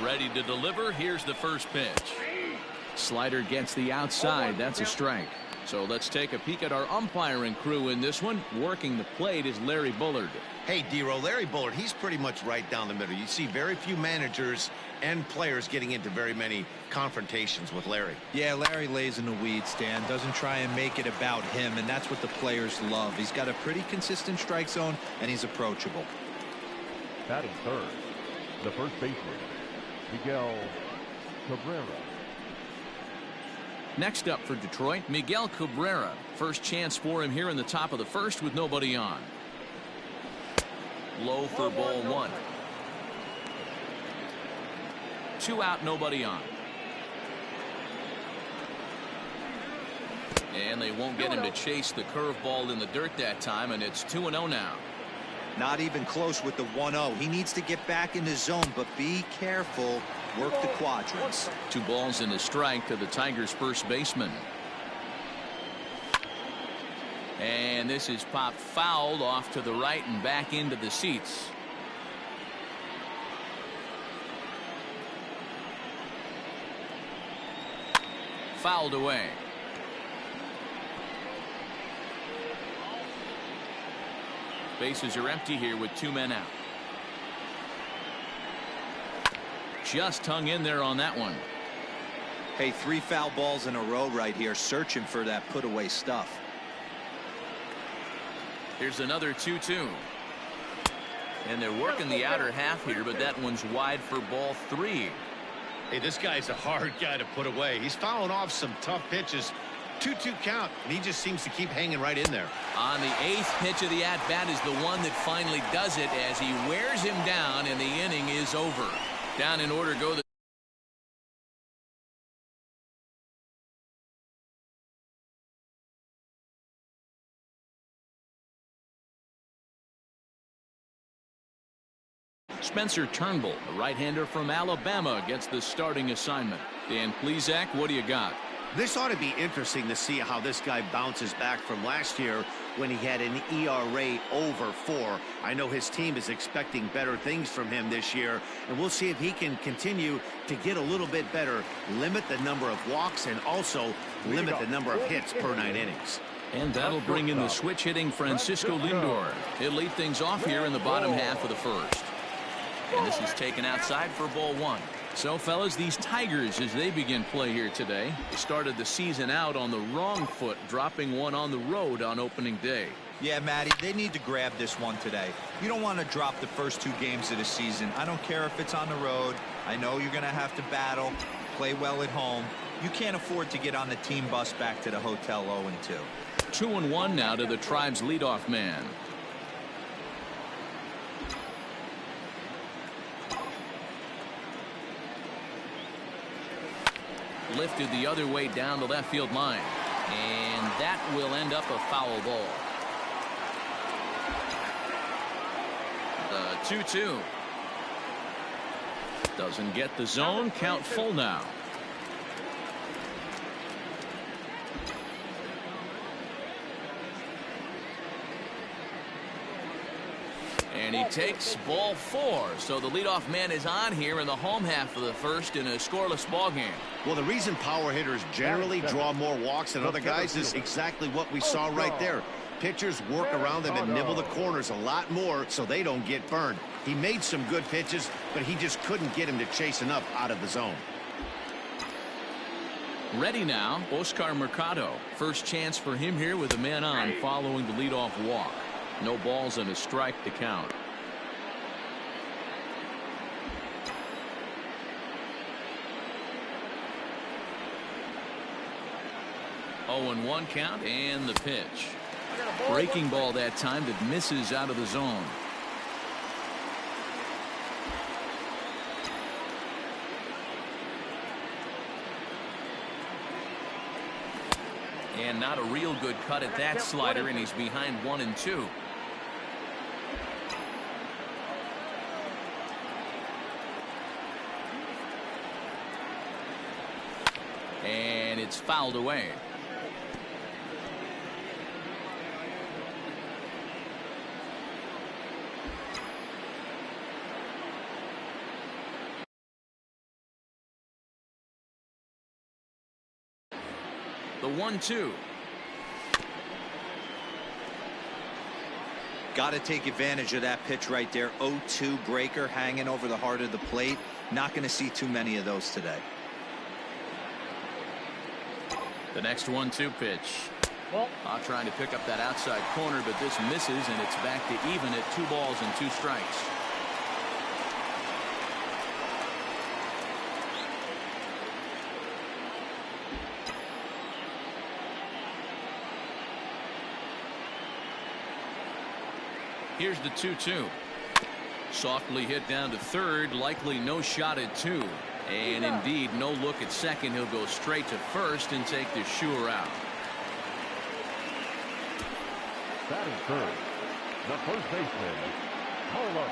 Ready to deliver. Here's the first pitch. Slider gets the outside. That's a strike. So let's take a peek at our umpiring crew in this one. Working the plate is Larry Bullard. Hey, D-Row, Larry Bullard, he's pretty much right down the middle. You see very few managers and players getting into very many confrontations with Larry. Yeah, Larry lays in the weeds, Dan. Doesn't try and make it about him, and that's what the players love. He's got a pretty consistent strike zone, and he's approachable. Batting third, the first baseman, Miguel Cabrera. Next up for Detroit, Miguel Cabrera. First chance for him here in the top of the first with nobody on. Low for ball one. 2 out, nobody on. And they won't get him to chase the curveball in the dirt that time, and it's 2-0 now. Not even close with the 1-0. He needs to get back in the zone, but be careful. Work the quadrants. 2 balls and a strike to the Tigers' first baseman. And this is popped fouled off to the right and back into the seats. Fouled away. Bases are empty here with 2 men out. Just hung in there on that one. Hey, 3 foul balls in a row right here, searching for that put away stuff. Here's another 2-2. And they're working the outer half here, but that one's wide for ball 3. Hey, this guy's a hard guy to put away. He's fouling off some tough pitches. 2-2 count, and he just seems to keep hanging right in there. On the 8th pitch of the at-bat is the one that finally does it as he wears him down, and the inning is over. Down in order go the Spencer Turnbull, a right-hander from Alabama, gets the starting assignment. Dan Plesac, what do you got? This ought to be interesting to see how this guy bounces back from last year when he had an ERA over 4. I know his team is expecting better things from him this year, and we'll see if he can continue to get a little bit better, limit the number of walks, and also limit the number of hits per 9 innings. And that'll bring in the switch-hitting Francisco Lindor. He'll lead things off here in the bottom half of the first. And this is taken outside for ball 1. So, fellas, these Tigers, as they begin play here today, started the season out on the wrong foot, dropping one on the road on opening day. Yeah, Matty, they need to grab this one today. You don't want to drop the first 2 games of the season. I don't care if it's on the road. I know you're going to have to battle, play well at home. You can't afford to get on the team bus back to the hotel 0-2. 2-1 now to the Tribe's leadoff man. Lifted the other way down the left field line, and that will end up a foul ball. The 2-2 doesn't get the zone. Count full now. And he takes ball 4. So the leadoff man is on here in the home half of the first in a scoreless ball game. Well, the reason power hitters generally draw more walks than other guys is exactly what we saw right there. Pitchers work around them and nibble the corners a lot more so they don't get burned. He made some good pitches, but he just couldn't get him to chase enough out of the zone. Ready now, Oscar Mercado. First chance for him here with a man on following the leadoff walk. No balls and a strike to count. Oh, and 1 count, and the pitch. Breaking ball that time that misses out of the zone. And not a real good cut at that slider, and he's behind 1-2. And it's fouled away. The 1-2. Got to take advantage of that pitch right there. 0-2 breaker hanging over the heart of the plate. Not going to see too many of those today. The next 1-2 pitch. Trying to pick up that outside corner, but this misses, and it's back to even at 2 balls and 2 strikes. Here's the 2-2. Softly hit down to third, likely no shot at 2. And indeed, no look at second. He'll go straight to first and take the sure out. Batting first, the first baseman, Carlos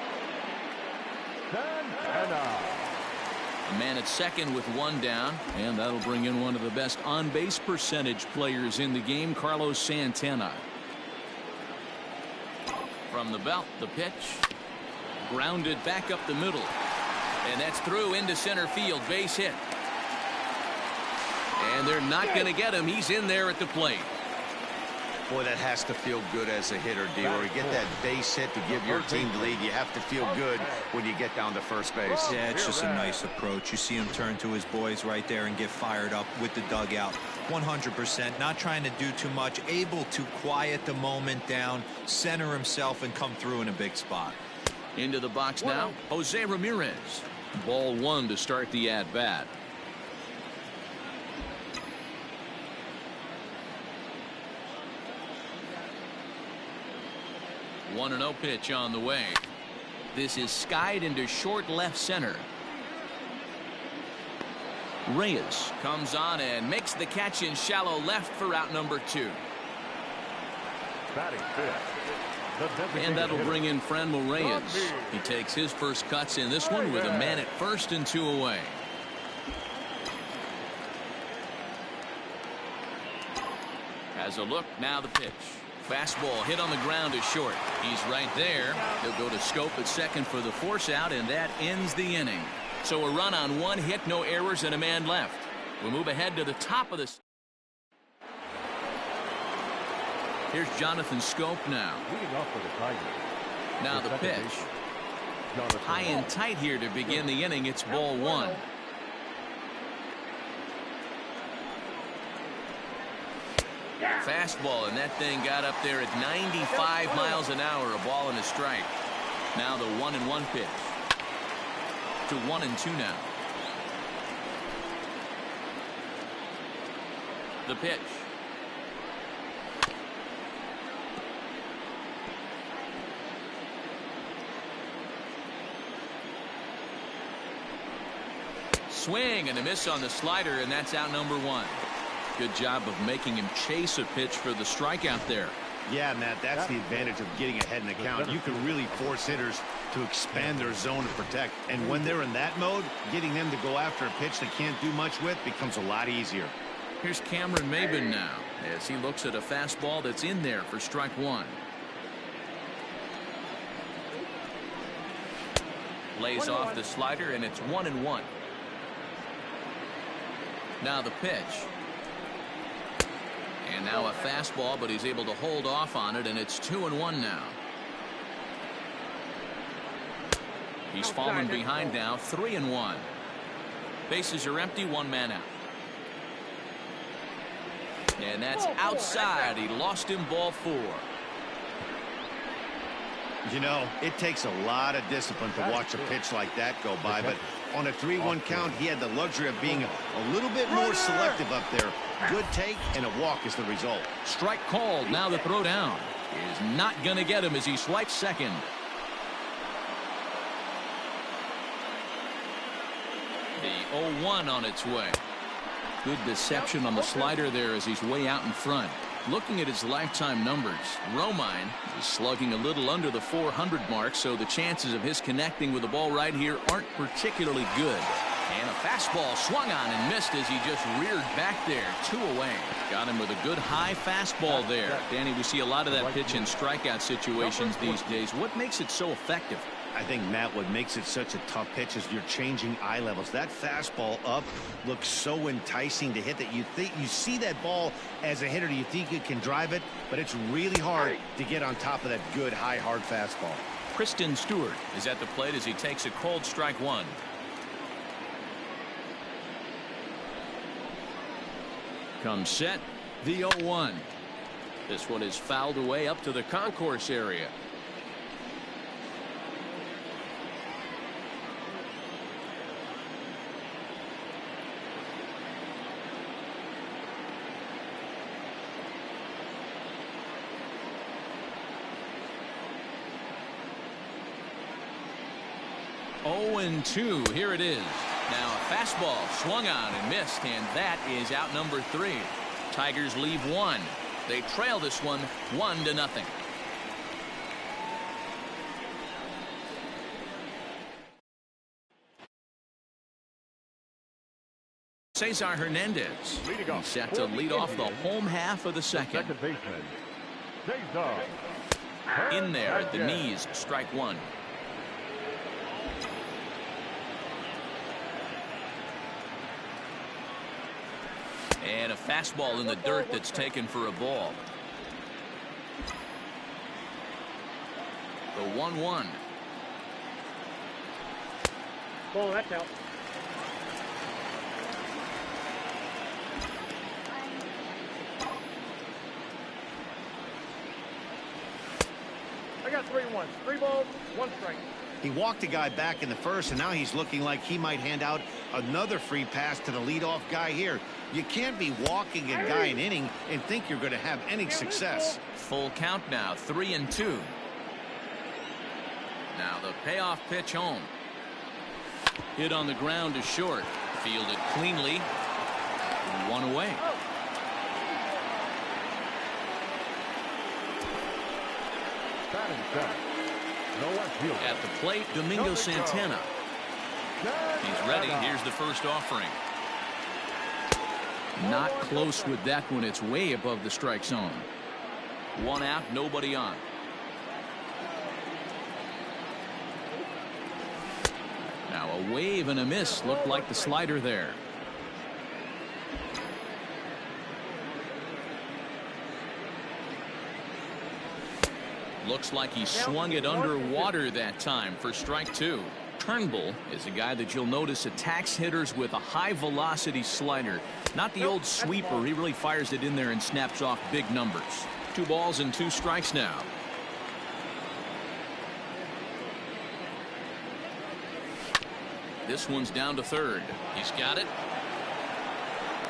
Santana. A man at second with 1 down, and that'll bring in one of the best on-base percentage players in the game, Carlos Santana. From the belt, the pitch. Grounded back up the middle. And that's through into center field. Base hit. And they're not going to get him. He's in there at the plate. Boy, that has to feel good as a hitter, D-Roy. Get that base hit to give your team the lead. You have to feel good when you get down to first base. Yeah, it's just a nice approach. You see him turn to his boys right there and get fired up with the dugout. 100%, not trying to do too much, able to quiet the moment down, center himself, and come through in a big spot. Into the box now, Jose Ramirez. Ball 1 to start the at-bat. One 1-0 pitch on the way. This is skied into short left center. Reyes comes on and makes the catch in shallow left for out number 2. Batting fifth, and that'll bring in Franmil Reyes. He takes his first cuts in this one with a man at first and 2 away. Has a look, now the pitch. Fastball hit on the ground is short. He's right there. He'll go to Schoop at second for the force out, and that ends the inning. So a run on 1 hit, no errors, and a man left. We'll move ahead to the top of this. Here's Jonathan Schoop now. leading off for the Tigers. Now the pitch. High and tight here to begin the inning. It's ball 1. Fastball, and that thing got up there at 95 miles an hour. A ball and a strike. Now the 1-1 pitch. To 1-2 now. The pitch. Swing and a miss on the slider, and that's out number 1. Good job of making him chase a pitch for the strikeout there. Yeah, Matt, that's the advantage of getting ahead in the count. You can really force hitters to expand their zone to protect. And when they're in that mode, getting them to go after a pitch they can't do much with becomes a lot easier. Here's Cameron Maybin now as he looks at a fastball that's in there for strike 1. Lays off the slider, and it's 1-1. Now the pitch. And now a fastball, but he's able to hold off on it, and it's 2-1 now. He's fallen behind now, 3-1. Bases are empty, 1 man out. And that's outside. He lost him, ball 4. You know, it takes a lot of discipline to watch a pitch like that go by, but on a 3-1 count, he had the luxury of being a little bit more selective up there. Good take, and a walk is the result. Strike called. Now the throw down is not going to get him as he swipes second. The 0-1 on its way. Good deception on the slider there as he's way out in front. Looking at his lifetime numbers, Romine is slugging a little under the 400 mark, so the chances of his connecting with the ball right here aren't particularly good. And a fastball swung on and missed as he just reared back there. 2 away. Got him with a good high fastball there. Danny, we see a lot of that pitch in strikeout situations these days. What makes it so effective? I think, Matt, what makes it such a tough pitch is you're changing eye levels. That fastball up looks so enticing to hit that you think you see that ball as a hitter, you think you can drive it, but it's really hard to get on top of that good high hard fastball. Kristen Stewart is at the plate as he takes a cold strike one. Comes set, the 0-1. This one is fouled away up to the concourse area. Oh, 0-2. Here it is. Now a fastball swung on and missed, and that is out number 3. Tigers leave 1. They trail this one 1-0. Cesar Hernandez. He's set to lead off the home half of the second. Second baseman, Cesar In there at the knees, strike 1. And a fastball in the dirt that's taken for a ball. The 1-1. Ball, that's out. I got 3-1. 3 balls, 1 strike. He walked a guy back in the first, and now he's looking like he might hand out another free pass to the leadoff guy here. You can't be walking a guy an inning and think you're going to have any success. Full count now, 3-2. Now the payoff pitch home. Hit on the ground to short. Fielded cleanly. 1 away. batting center. No outfield. At the plate, Domingo Santana. He's ready. Here's the first offering. Not close with that one. It's way above the strike zone. 1 out, nobody on. Now a wave and a miss. Looked like the slider there. Looks like he swung it underwater that time for strike 2. Turnbull is a guy that you'll notice attacks hitters with a high velocity slider. Not the old sweeper. He really fires it in there and snaps off big numbers. 2 balls and 2 strikes now. This one's down to third. He's got it.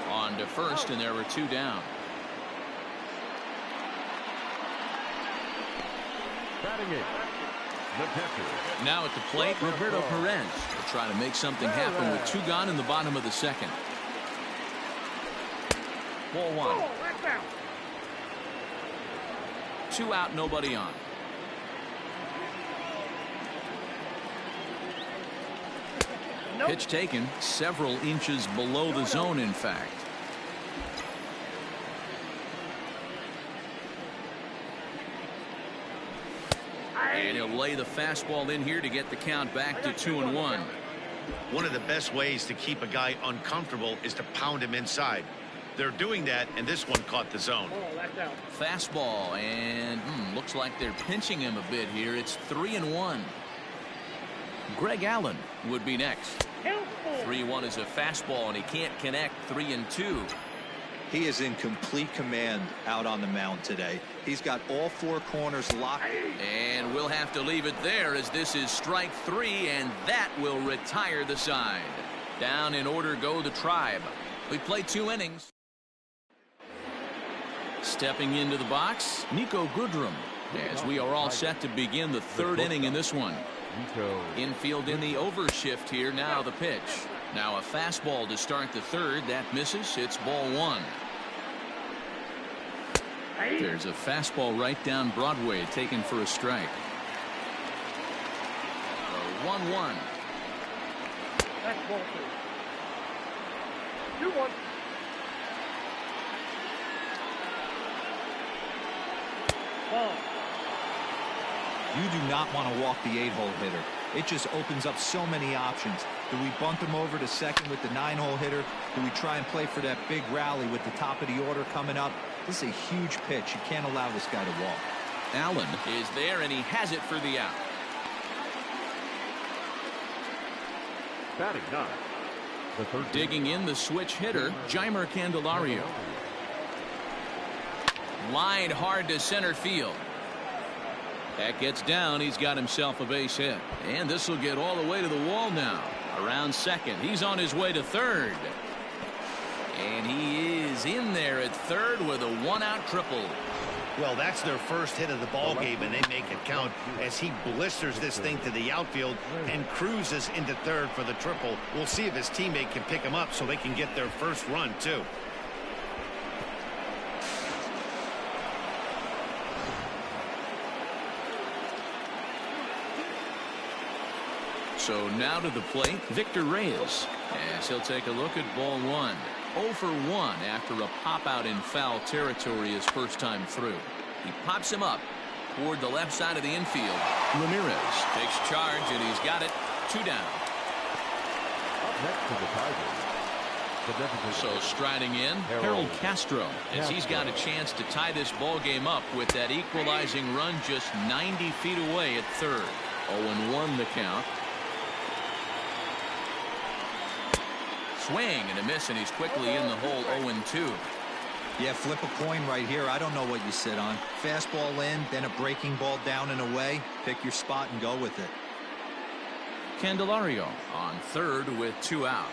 On to first, and there were 2 down. Batting it, the pitcher. Now at the plate, Roberto Perez will try to make something happen with 2 gone in the bottom of the second. Ball 1. 2 out, nobody on. Pitch taken several inches below the zone, in fact. And he'll lay the fastball in here to get the count back to 2-1. One of the best ways to keep a guy uncomfortable is to pound him inside. They're doing that, and this one caught the zone. Fastball, and looks like they're pinching him a bit here. It's 3-1. Greg Allen would be next. 3-1 is a fastball, and he can't connect. 3-2. He is in complete command out on the mound today. He's got all 4 corners locked. And we'll have to leave it there as this is strike 3, and that will retire the side. Down in order go the Tribe. We played 2 innings. Stepping into the box, Niko Goodrum, as we are all set to begin the 3rd inning in this one. Infield in the overshift here. Now the pitch. Now a fastball to start the 3rd. That misses. It's ball 1. There's a fastball right down Broadway taken for a strike. The 1-1. That's ball 2. 2-1. Ball. You do not want to walk the 8-hole hitter. It just opens up so many options. Do we bunt him over to second with the 9-hole hitter? Do we try and play for that big rally with the top of the order coming up? This is a huge pitch. You can't allow this guy to walk. Allen is there, and he has it for the out. Batting 9. Digging in the switch hitter, Jeimer Candelario. Lined hard to center field. That gets down. He's got himself a base hit. And this will get all the way to the wall now. Around second. He's on his way to third. And he is in there at third with a one-out triple. Well, that's their first hit of the ball game, and they make it count as he blisters this thing to the outfield and cruises into third for the triple. We'll see if his teammate can pick him up so they can get their first run, too. So now to the plate, Victor Reyes, as he'll take a look at ball one. 0 for 1 after a pop out in foul territory his first time through. He pops him up toward the left side of the infield. Ramirez takes charge, and he's got it. 2 down. Up next to the Tigers. So striding in, Harold Castro, as he's got a chance to tie this ball game up with that equalizing run just 90 feet away at third. 0-1 the count. Swing and a miss, and he's quickly in the hole. 0-2. Yeah, flip a coin right here. I don't know what you sit on. Fastball in, then a breaking ball down and away. Pick your spot and go with it. Candelario on third with 2 out.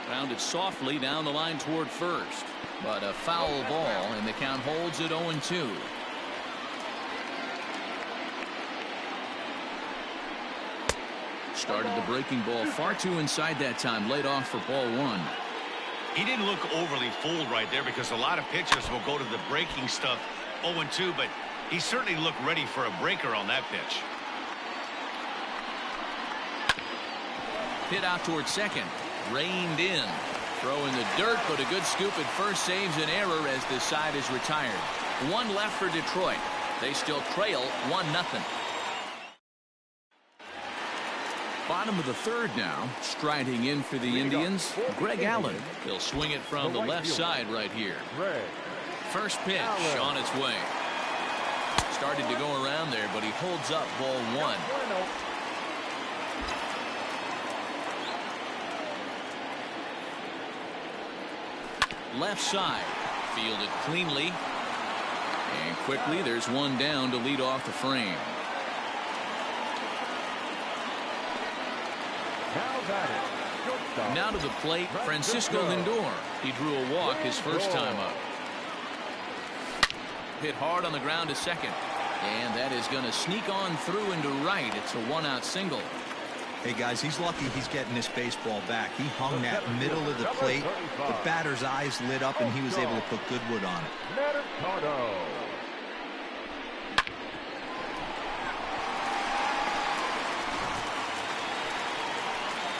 Grounded softly down the line toward first, but a foul ball, and the count holds at 0-2. Started the breaking ball far too inside that time. Laid off for ball 1. He didn't look overly fooled right there because a lot of pitchers will go to the breaking stuff 0-2, but he certainly looked ready for a breaker on that pitch. Hit out towards second. Reined in. Throw in the dirt, but a good scoop at first saves an error as this side is retired. 1 left for Detroit. They still trail 1-0. Bottom of the third now. Striding in for the Indians, Greg Allen. He'll swing it from the left side right here. First pitch on its way. Started to go around there, but he holds up ball 1. Left side. Fielded cleanly. And quickly there's 1 down to lead off the frame. Now to the plate, Francisco Lindor. He drew a walk his first time up. Hit hard on the ground to second. And that is going to sneak on through into right. It's a 1-out single. Hey, guys, he's lucky he's getting this baseball back. He hung that middle of the plate. The batter's eyes lit up, and he was able to put good wood on it.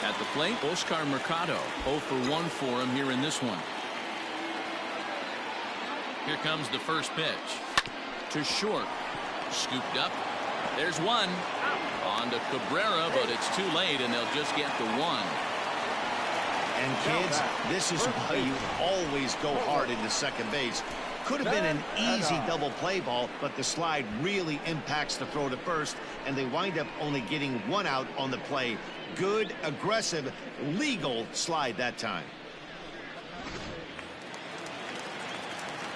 At the plate, Oscar Mercado. 0 for 1 for him here in this one. Here comes the first pitch. To short. Scooped up. There's 1. On to Cabrera, but it's too late, and they'll just get the 1. And kids, this is why you always go hard into second base. Could have been an easy double play ball, but the slide really impacts the throw to first, and they wind up only getting 1 out on the play. Good, aggressive, legal slide that time.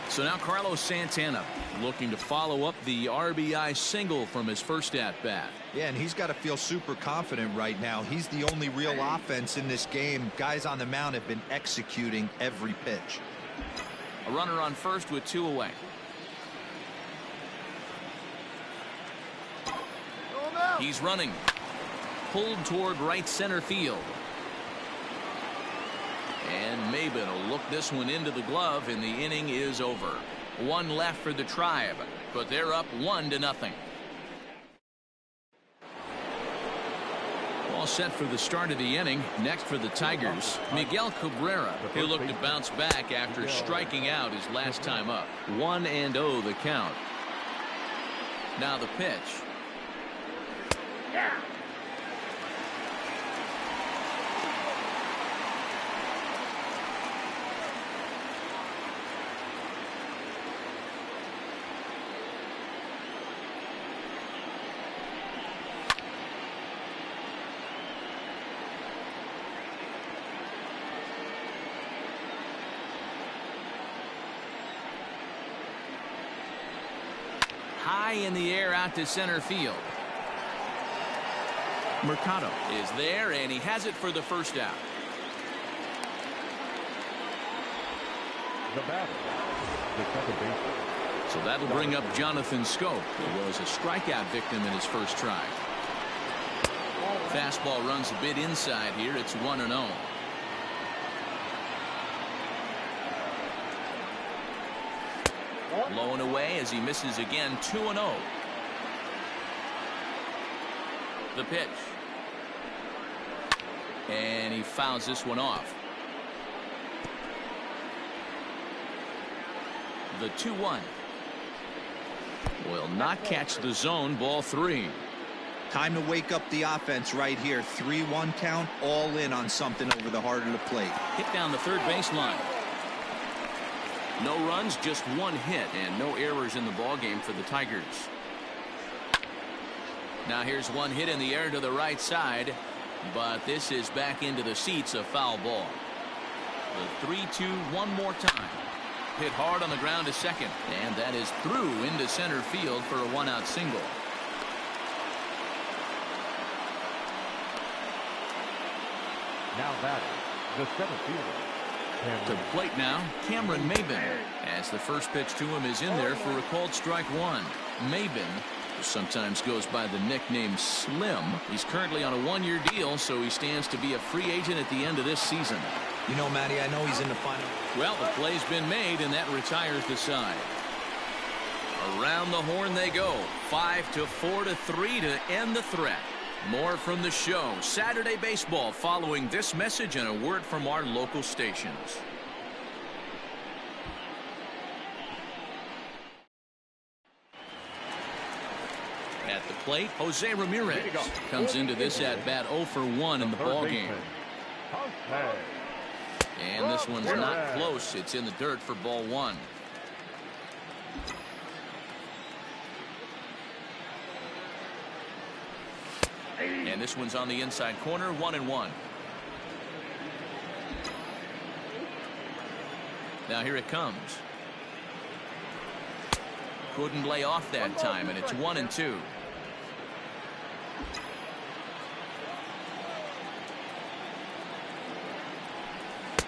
So now Carlos Santana looking to follow up the RBI single from his first at-bat. Yeah, and he's got to feel super confident right now. He's the only real offense in this game. Guys on the mound have been executing every pitch. A runner on first with 2 away. He's running. Pulled toward right center field. And Maben will look this one into the glove, and the inning is over. 1 left for the Tribe, but they're up 1-0. All set for the start of the inning. Next for the Tigers, Miguel Cabrera. He'll look to bounce back after striking out his last time up. 1-0 the count. Now the pitch. Yeah. High in the air out to center field. Mercado is there, and he has it for the first out. The batter, the second baseman. So that'll bring up Jonathan Schoop, who was a strikeout victim in his first try. Fastball runs a bit inside here. It's 1-0. Blowing away as he misses again. 2-0. The pitch. And he fouls this one off. The 2-1 will not catch the zone. Ball 3. Time to wake up the offense right here. 3-1 count, all in on something over the heart of the plate. Hit down the third baseline. No runs, just one hit, and no errors in the ball game for the Tigers. Now here's one hit in the air to the right side, but this is back into the seats, a foul ball. The 3-2 one more time. Hit hard on the ground to second, and that is through into center field for a one-out single. Now batting, the seventh fielder. To the plate now, Cameron Maybin, as the first pitch to him is in there for a called strike one. Maybin, who sometimes goes by the nickname Slim, he's currently on a one-year deal, so he stands to be a free agent at the end of this season. You know, Matty, I know he's in the final. Well, the play's been made, and that retires the side. Around the horn they go. 5-4-3 to end the threat. More from the show. Saturday Baseball following this message and a word from our local stations. At the plate, Jose Ramirez comes into this at bat 0 for 1 in the ball game. And this one's not close. It's in the dirt for ball 1. And this one's on the inside corner, 1-1. Now here it comes. Couldn't lay off that time, and it's 1-2.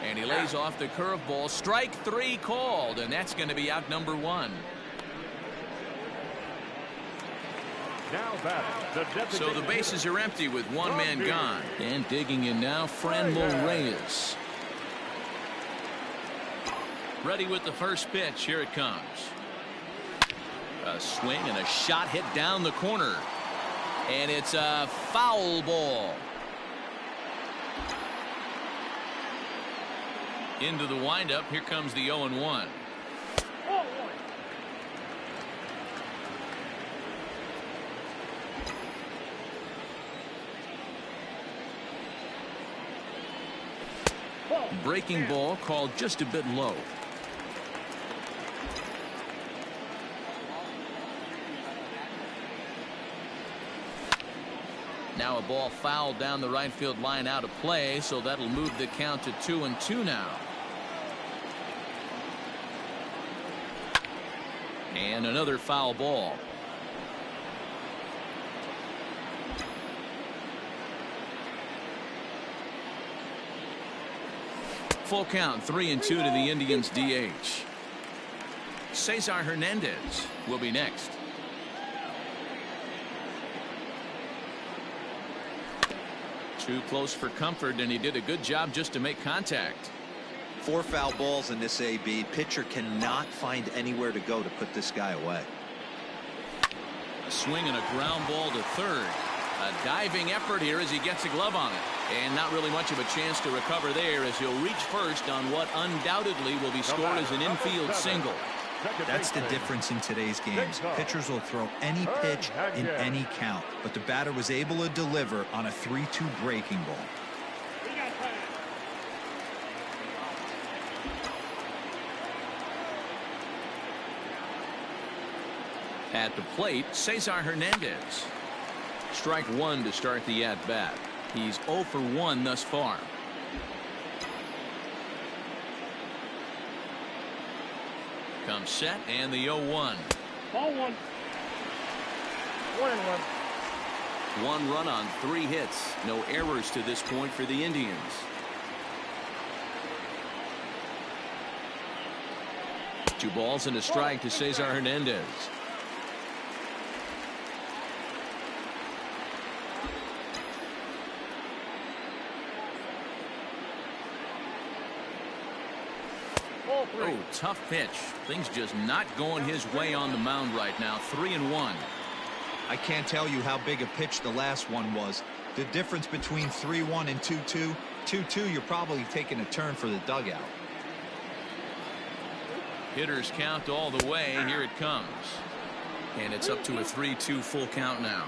And he lays off the curveball. Strike 3 called, and that's going to be out number 1. Now batting, So the bases are empty with one man gone. And digging in now, Franmil Reyes. Ready with the first pitch. Here it comes. A swing and a shot hit down the corner. And it's a foul ball. Into the windup. Here comes the 0-1. Breaking ball called just a bit low. Now a ball fouled down the right field line out of play, so that'll move the count to 2-2 now. And another foul ball. Full count, 3-2 to the Indians DH. Cesar Hernandez will be next. Too close for comfort, and he did a good job just to make contact. 4 foul balls in this AB. Pitcher cannot find anywhere to go to put this guy away. A swing and a ground ball to third. A diving effort here as he gets a glove on it. And not really much of a chance to recover there as he'll reach first on what undoubtedly will be scored as an infield single. That's the difference in today's games. Pitchers will throw any pitch in any count, but the batter was able to deliver on a 3-2 breaking ball. At the plate, Cesar Hernandez. Strike one to start the at-bat. He's 0 for 1 thus far. Comes set and the 0-1. Ball one. 1-1. 1 run on 3 hits. No errors to this point for the Indians. Two balls and a strike to Cesar Hernandez. Oh, tough pitch. Things just not going his way on the mound right now. 3-1. I can't tell you how big a pitch the last one was. The difference between 3-1 and 2-2. 2-2, you're probably taking a turn for the dugout. Hitters count all the way. Here it comes. And it's up to a 3-2 full count now.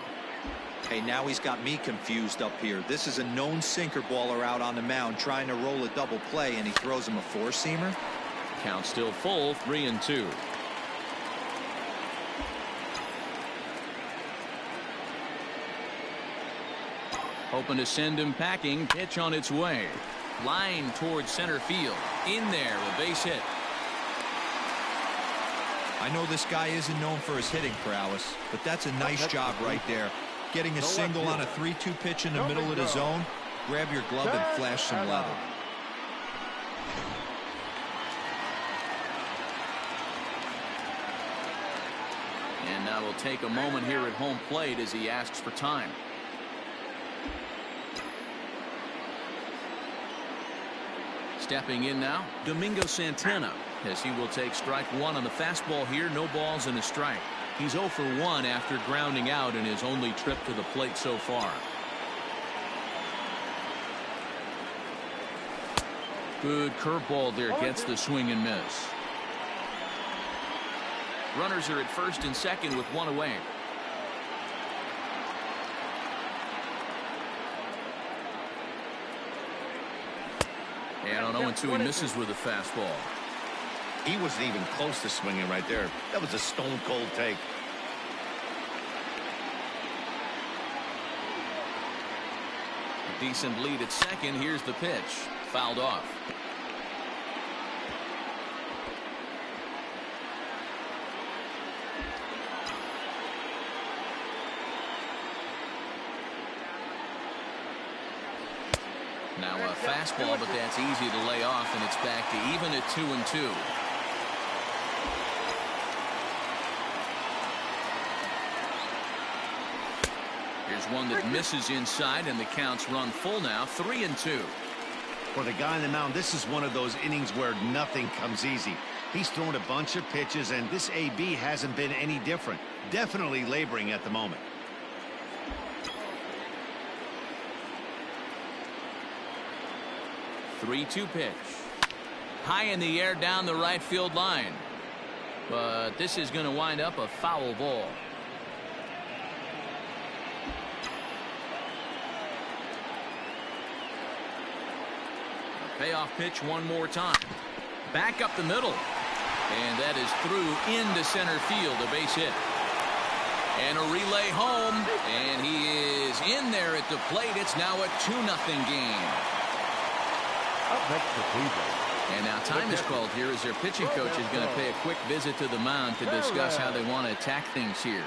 Hey, now he's got me confused up here. This is a known sinker baller out on the mound trying to roll a double play, and he throws him a four-seamer. Count still full, 3-2. Hoping to send him packing. Pitch on its way. Line towards center field. In there, a base hit. I know this guy isn't known for his hitting prowess, but that's a nice job right there. Getting a single on a 3-2 pitch in the middle of the zone. Grab your glove and flash some leather. And now we'll take a moment here at home plate as he asks for time. Stepping in now, Domingo Santana, as he will take strike one on the fastball here. No balls and a strike. He's 0 for 1 after grounding out in his only trip to the plate so far. Good curveball there, gets the swing and miss. Runners are at first and second with 1 away. And on 0-2, he misses with a fastball. He wasn't even close to swinging right there. That was a stone cold take. A decent lead at second. Here's the pitch. Fouled off. Now a fastball, but that's easy to lay off, and it's back to even at 2-2. Here's one that misses inside, and the count's run full now. 3-2. For the guy on the mound, this is one of those innings where nothing comes easy. He's thrown a bunch of pitches, and this AB hasn't been any different. Definitely laboring at the moment. 3-2 pitch. High in the air down the right field line. But this is going to wind up a foul ball. A payoff pitch one more time. Back up the middle. And that is through into center field. A base hit. And a relay home. And he is in there at the plate. It's now a 2-0 game. Up next for Cleveland. And now time is called here as their pitching coach is going to pay a quick visit to the mound to discuss how they want to attack things here.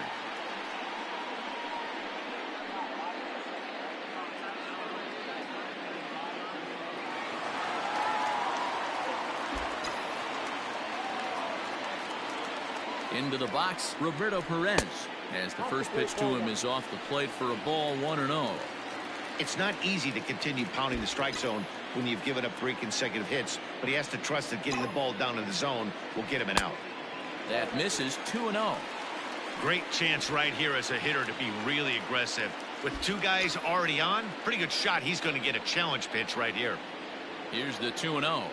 Into the box, Roberto Perez, as the first pitch to him is off the plate for a ball, 1-0. It's not easy to continue pounding the strike zone when you've given up 3 consecutive hits, but he has to trust that getting the ball down in the zone will get him an out. That misses. 2-0. Great chance right here as a hitter to be really aggressive. With 2 guys already on, pretty good shot. He's going to get a challenge pitch right here. Here's the 2-0.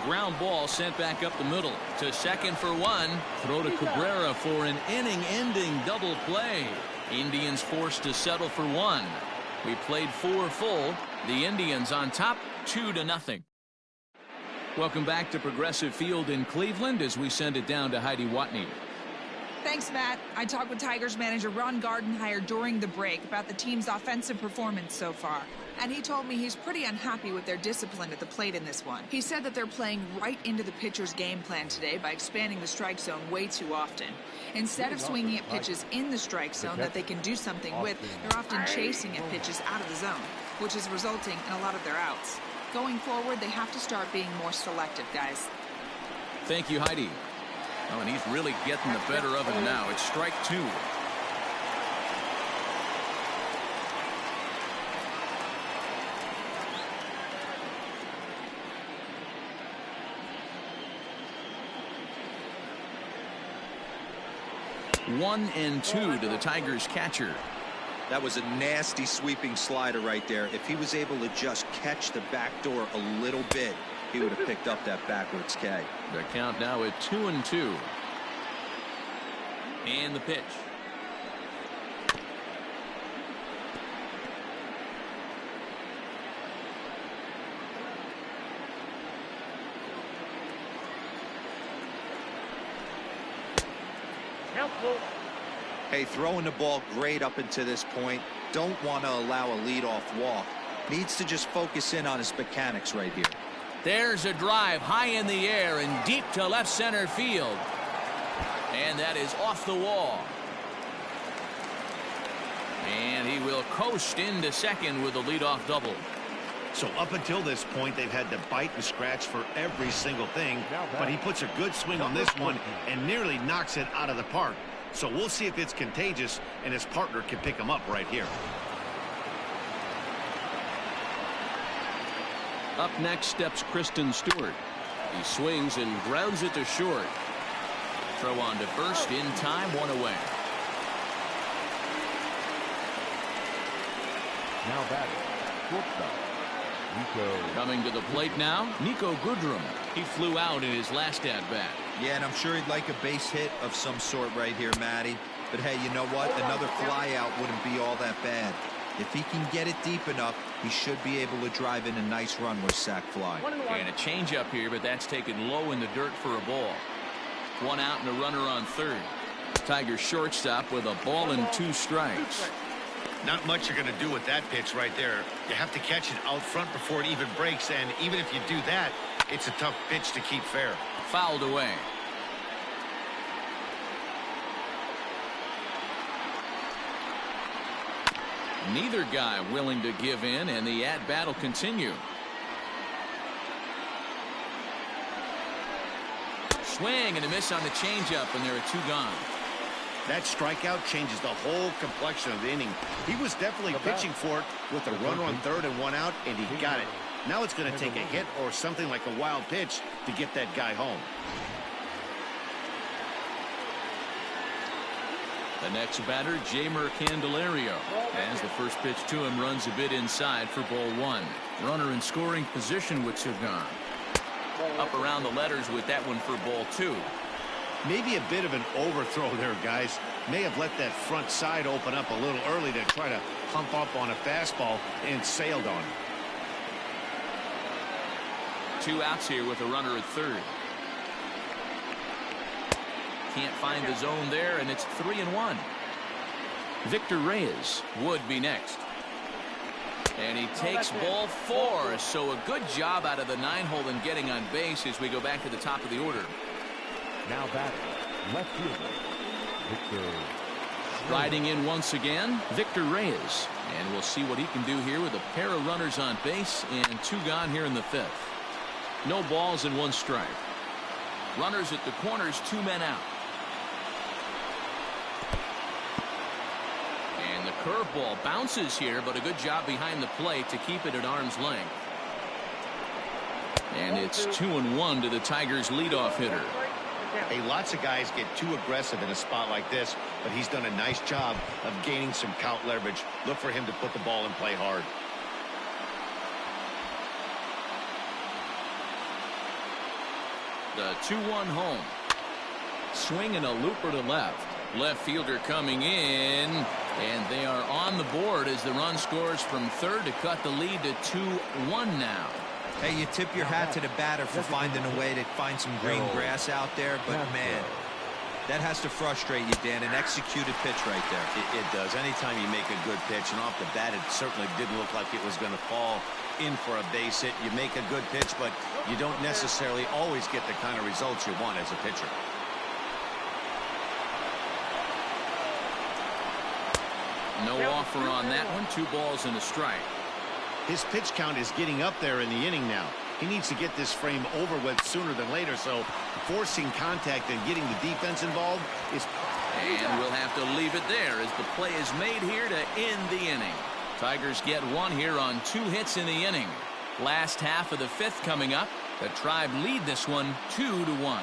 Ground ball sent back up the middle to second for one. Throw to Cabrera for an inning-ending double play. Indians forced to settle for one. We played 4 full. The Indians on top 2-0. Welcome back to Progressive Field in Cleveland as we send it down to Heidi Watney. Thanks, Matt. I talked with Tigers manager Ron Gardenhire during the break about the team's offensive performance so far. And he told me he's pretty unhappy with their discipline at the plate in this one. He said that they're playing right into the pitcher's game plan today by expanding the strike zone way too often. Instead of swinging at pitches in the strike zone that they can do something with, they're often chasing at pitches out of the zone, which is resulting in a lot of their outs. Going forward, they have to start being more selective, guys. Thank you, Heidi. Oh, and he's really getting the better of him now. It's strike 2. One and 2 to the Tigers catcher. That was a nasty sweeping slider right there. If he was able to just catch the back door a little bit, he would have picked up that backwards K. The count now at 2-2. And the pitch. Hey, throwing the ball great up until this point. Don't want to allow a leadoff walk. Needs to just focus in on his mechanics right here. There's a drive high in the air and deep to left center field. And that is off the wall. And he will coast into second with a leadoff double. So up until this point, they've had to bite and scratch for every single thing. But he puts a good swing on this one and nearly knocks it out of the park. So we'll see if it's contagious and his partner can pick him up right here. Up next steps Kristen Stewart. He swings and grounds it to short. Throw on to first in time, 1 away. Now batting, shortstop, Nico. Coming to the plate now, Nico Goodrum. He flew out in his last at-bat. Yeah, and I'm sure he'd like a base hit of some sort right here, Matty. But hey, you know what? Another fly out wouldn't be all that bad. If he can get it deep enough, he should be able to drive in a nice run with sac fly. And a changeup here, but that's taken low in the dirt for a ball. 1 out and a runner on third. Tigers shortstop with a ball and 2 strikes. Not much you're going to do with that pitch right there. You have to catch it out front before it even breaks, and even if you do that, it's a tough pitch to keep fair. Fouled away. Neither guy willing to give in, and the at-bat will continue. Swing and a miss on the changeup, and there are 2 gone. That strikeout changes the whole complexion of the inning. He was definitely pitching for it with a runner on third and 1 out, and he got it. Now it's going to take a hit or something like a wild pitch to get that guy home. The next batter, Jeimer Candelario. As the first pitch to him runs a bit inside for ball 1. Runner in scoring position with 2 gone. Up around the letters with that one for ball 2. Maybe a bit of an overthrow there, guys. May have let that front side open up a little early to try to pump up on a fastball and sailed on it. 2 outs here with a runner at third. Can't find the zone there, and it's 3-1. Victor Reyes would be next. And he takes ball 4, so a good job out of the 9-hole in getting on base as we go back to the top of the order. Now batting, left fielder, Victor. Riding in once again, Victor Reyes. And we'll see what he can do here with a pair of runners on base and 2 gone here in the 5th. No balls and 1 strike. Runners at the corners, 2 men out. And the curveball bounces here, but a good job behind the plate to keep it at arm's length. And it's 2-1 to the Tigers' leadoff hitter. Hey, lots of guys get too aggressive in a spot like this, but he's done a nice job of gaining some count leverage. Look for him to put the ball in play hard. The 2-1 home. Swinging a looper to left. Left fielder coming in. And they are on the board as the run scores from third to cut the lead to 2-1 now. Hey, you tip your hat to the batter for finding a way to find some green grass out there, but man, that has to frustrate you, Dan. An executed pitch right there. It does. Anytime you make a good pitch, and off the bat, it certainly didn't look like it was going to fall in for a base hit. You make a good pitch, but you don't necessarily always get the kind of results you want as a pitcher. No offer on that one. 2 balls and a strike. His pitch count is getting up there in the inning now. He needs to get this frame over with sooner than later, so forcing contact and getting the defense involved is... And we'll have to leave it there as the play is made here to end the inning. Tigers get 1 here on 2 hits in the inning. Last half of the 5th coming up. The Tribe lead this one 2-1.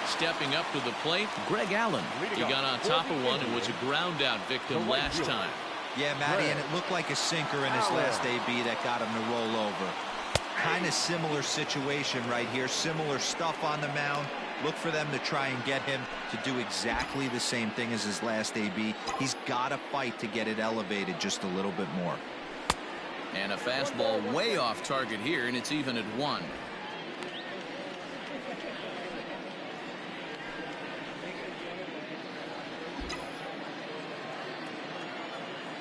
Stepping up to the plate, Greg Allen. He got on top of one and was a ground out victim last time. Yeah, Matty, and it looked like a sinker in his last AB that got him to roll over. Kind of similar situation right here. Similar stuff on the mound. Look for them to try and get him to do exactly the same thing as his last AB. He's got to fight to get it elevated just a little bit more. And a fastball way off target here, and it's even at 1.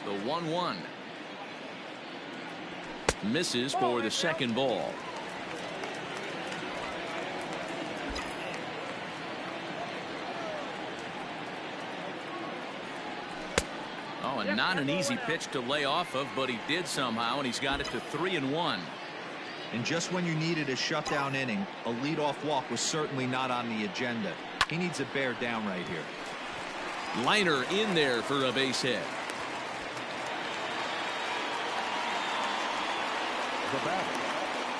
The 1-1 misses for the second ball. Oh, and not an easy pitch to lay off of, but he did somehow, and he's got it to 3-1. And just when you needed a shutdown inning, a leadoff walk was certainly not on the agenda. He needs to bear down right here. Liner in there for a base hit. The batter,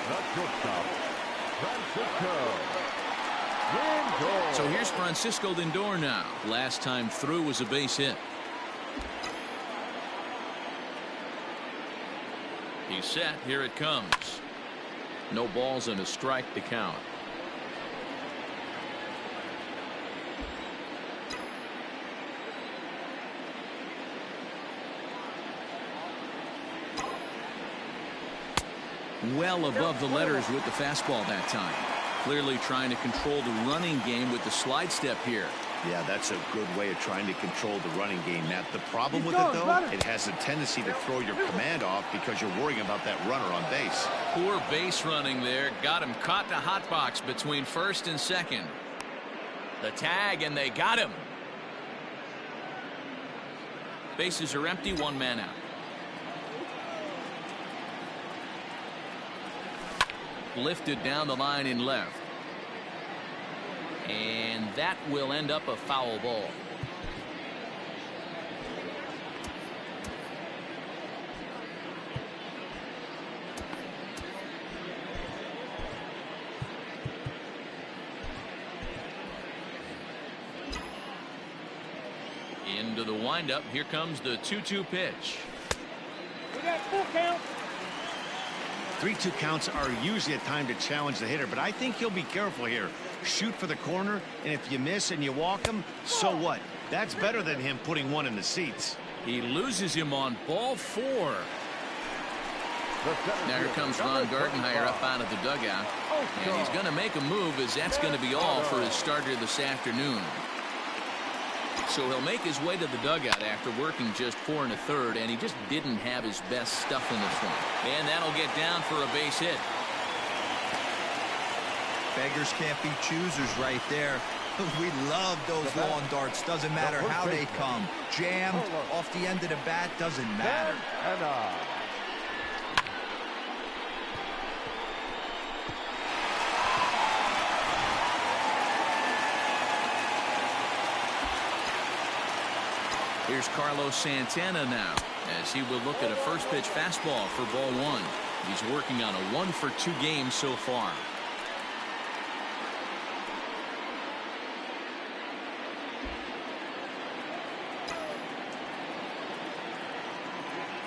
the shortstop, Francisco Lindor. So here's Francisco Lindor now. Last time through was a base hit. He's set. Here it comes. No balls and a strike to count. Well above the letters with the fastball that time. Clearly trying to control the running game with the slide step here. Yeah, that's a good way of trying to control the running game, Matt. The problem with it, though, it has a tendency to throw your command off because you're worrying about that runner on base. Poor base running there. Got him caught in the hot box between first and second. The tag, and they got him. Bases are empty, 1 man out. Lifted down the line in left. And that will end up a foul ball. Into the windup. Here comes the 2-2 pitch. We got 4 counts. 3-2 counts are usually a time to challenge the hitter, but I think he'll be careful here. Shoot for the corner, and if you miss and you walk him, so what? That's better than him putting one in the seats. He loses him on ball 4. Now here comes Ron Gardenhire up out of the dugout, and he's going to make a move, as that's going to be all for his starter this afternoon. So he'll make his way to the dugout after working just 4 1/3, and he just didn't have his best stuff in this one. And that'll get down for a base hit. Beggars can't be choosers right there. We love those long darts. Doesn't matter how they come. Jammed off the end of the bat, doesn't matter. Here's Carlos Santana now, as he will look at a first pitch fastball for ball 1. He's working on a 1-for-2 game so far.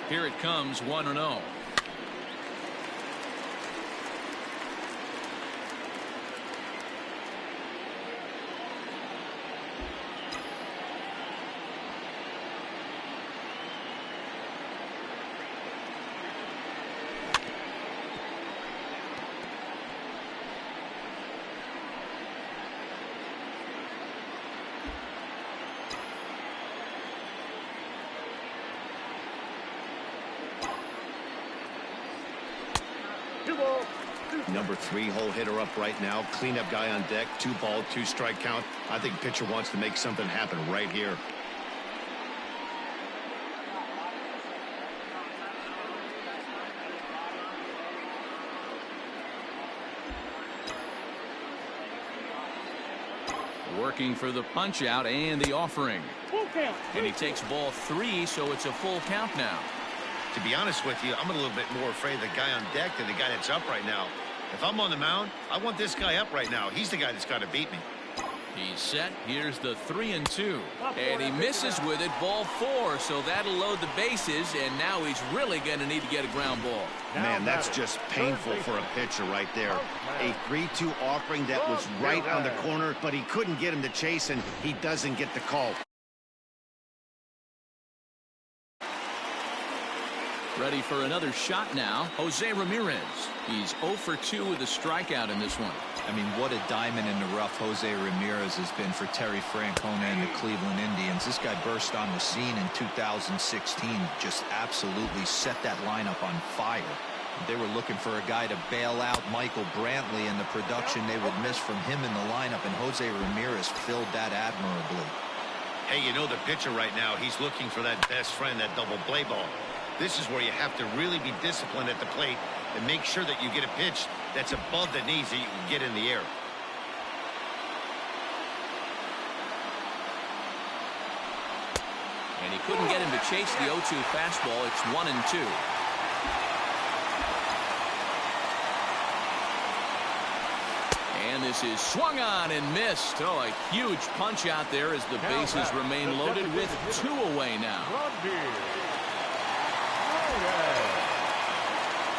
Here it comes, 1-0. balls, Number 3 hole hitter up right now. Cleanup guy on deck. 2 ball, 2 strike count. I think pitcher wants to make something happen right here. Working for the punch out and the offering. full count. And he takes ball 3, so it's a full count now. To be honest with you, I'm a little bit more afraid of the guy on deck than the guy that's up right now. If I'm on the mound, I want this guy up right now. He's the guy that's got to beat me. He's set. Here's the 3-2. And he misses with it. Ball 4. So that'll load the bases. And now he's really going to need to get a ground ball. Man, that's just painful for a pitcher right there. A 3-2 offering that was right on the corner, but he couldn't get him to chase, and he doesn't get the call. Ready for another shot now. Jose Ramirez. He's 0 for 2 with a strikeout in this one. I mean, what a diamond in the rough Jose Ramirez has been for Terry Francona and the Cleveland Indians. This guy burst on the scene in 2016, just absolutely set that lineup on fire. They were looking for a guy to bail out Michael Brantley, and the production they would miss from him in the lineup, and Jose Ramirez filled that admirably. Hey, you know the pitcher right now, he's looking for that best friend, that double play ball. This is where you have to really be disciplined at the plate and make sure that you get a pitch that's above the knees that you can get in the air. And he couldn't get him to chase the 0-2 fastball. It's 1-2. And this is swung on and missed. Oh, a huge punch out there as the bases remain loaded with 2 away now.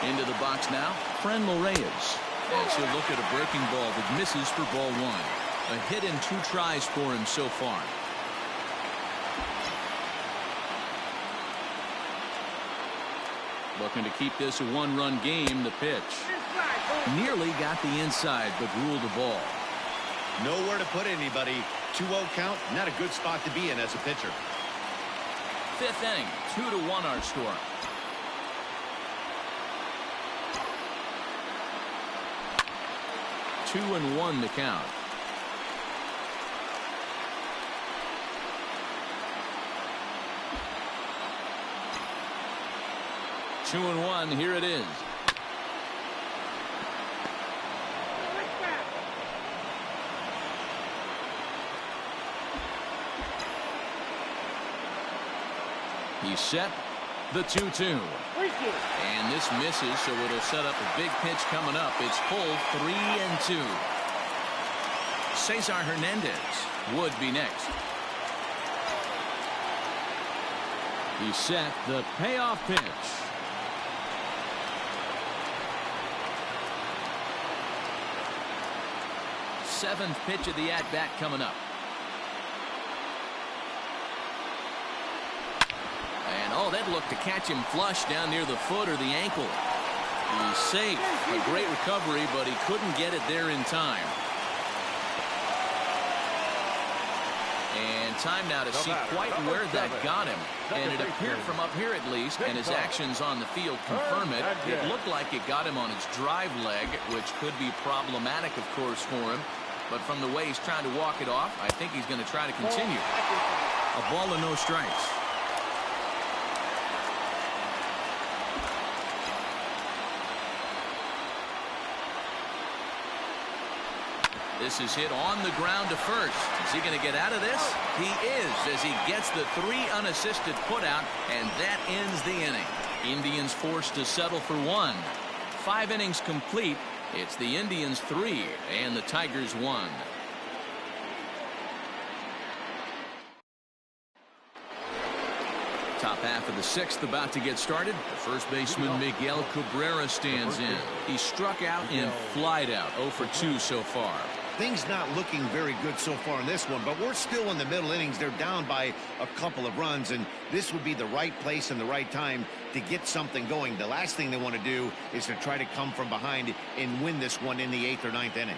Into the box now, Franmil Reyes. As he'll look at a breaking ball that misses for ball 1. A hit in 2 tries for him so far. Looking to keep this a 1-run game. The pitch. Nearly got the inside, but ruled the ball. Nowhere to put anybody. 2-0 count, not a good spot to be in as a pitcher. 5th inning, 2-1 our score. Two and 1 the count. Two and 1. Here it is. He's set. The 2-2. And this misses, so it'll set up a big pitch coming up. It's full 3-2. Cesar Hernandez would be next. He's set. The payoff pitch. Seventh pitch of the at-bat coming up. And oh, that looked to catch him flush down near the foot or the ankle. He's safe. A great recovery, but he couldn't get it there in time. And time now to see quite where that got him. And it appeared from up here at least, and his actions on the field confirm it. It looked like it got him on his drive leg, which could be problematic, of course, for him. But from the way he's trying to walk it off, I think he's going to try to continue. A ball and no strikes. This is hit on the ground to first. Is he going to get out of this? He is, as he gets the 3 unassisted putout, and that ends the inning. Indians forced to settle for 1. 5 innings complete. It's the Indians 3 and the Tigers 1. Top half of the 6th about to get started. The first baseman Miguel Cabrera stands in. He struck out and flied out. 0 for 2 so far. Things not looking very good so far in this one, but we're still in the middle innings. They're down by a couple of runs, and this would be the right place and the right time to get something going. The last thing they want to do is to try to come from behind and win this one in the 8th or 9th inning.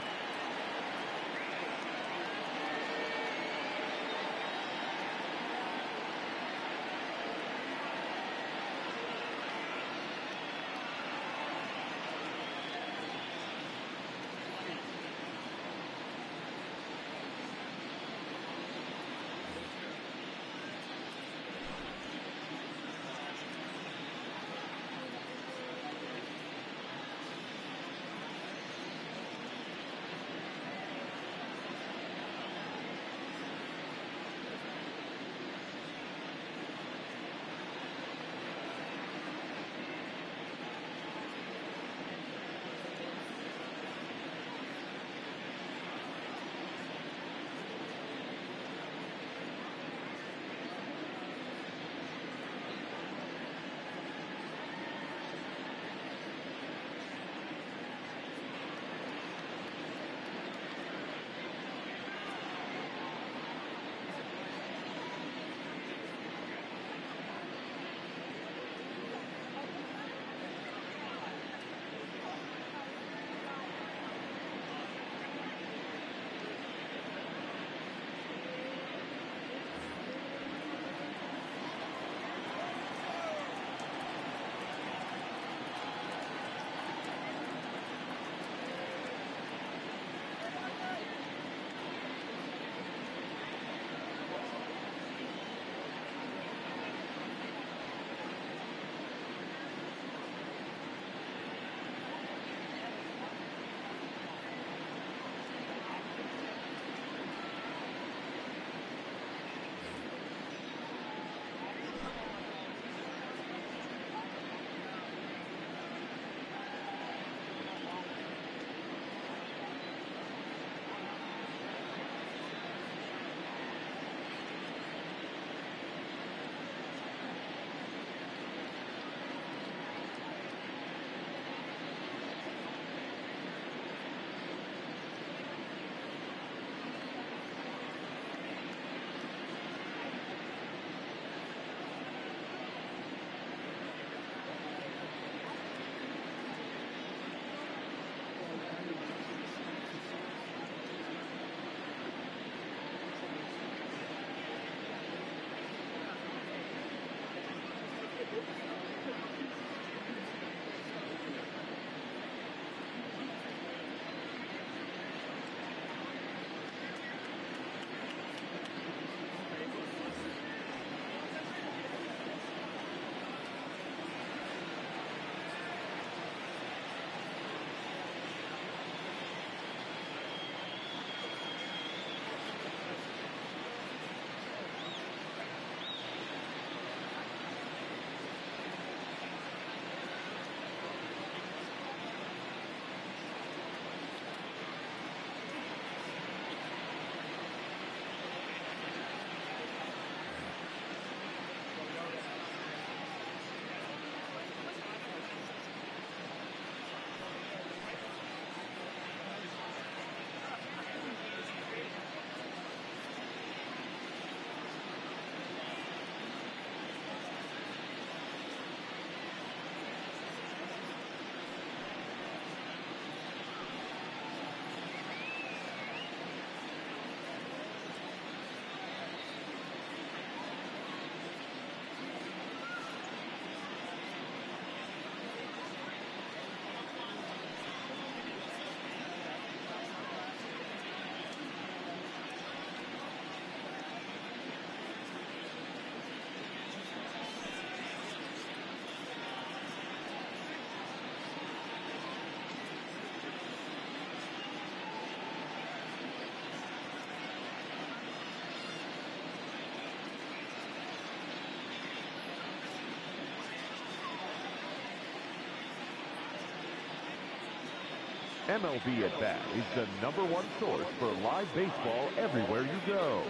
MLB At Bat is the #1 source for live baseball everywhere you go.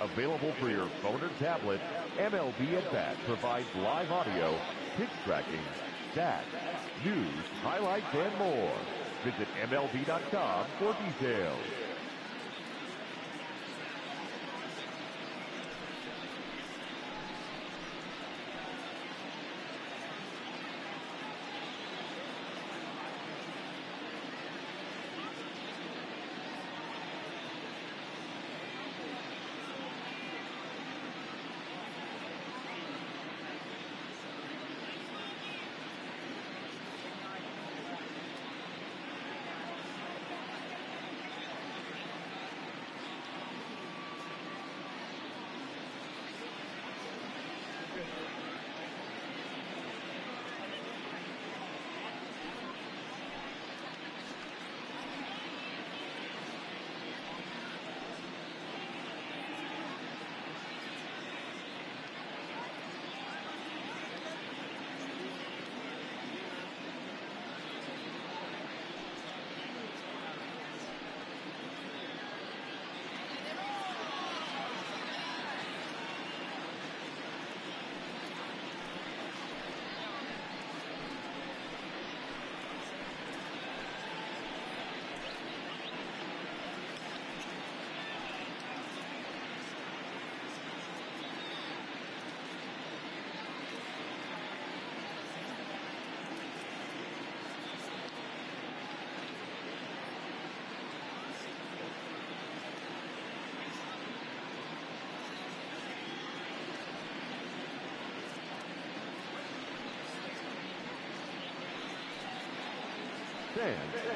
Available for your phone or tablet, MLB At Bat provides live audio, pitch tracking, stats, news, highlights, and more. Visit MLB.com for details.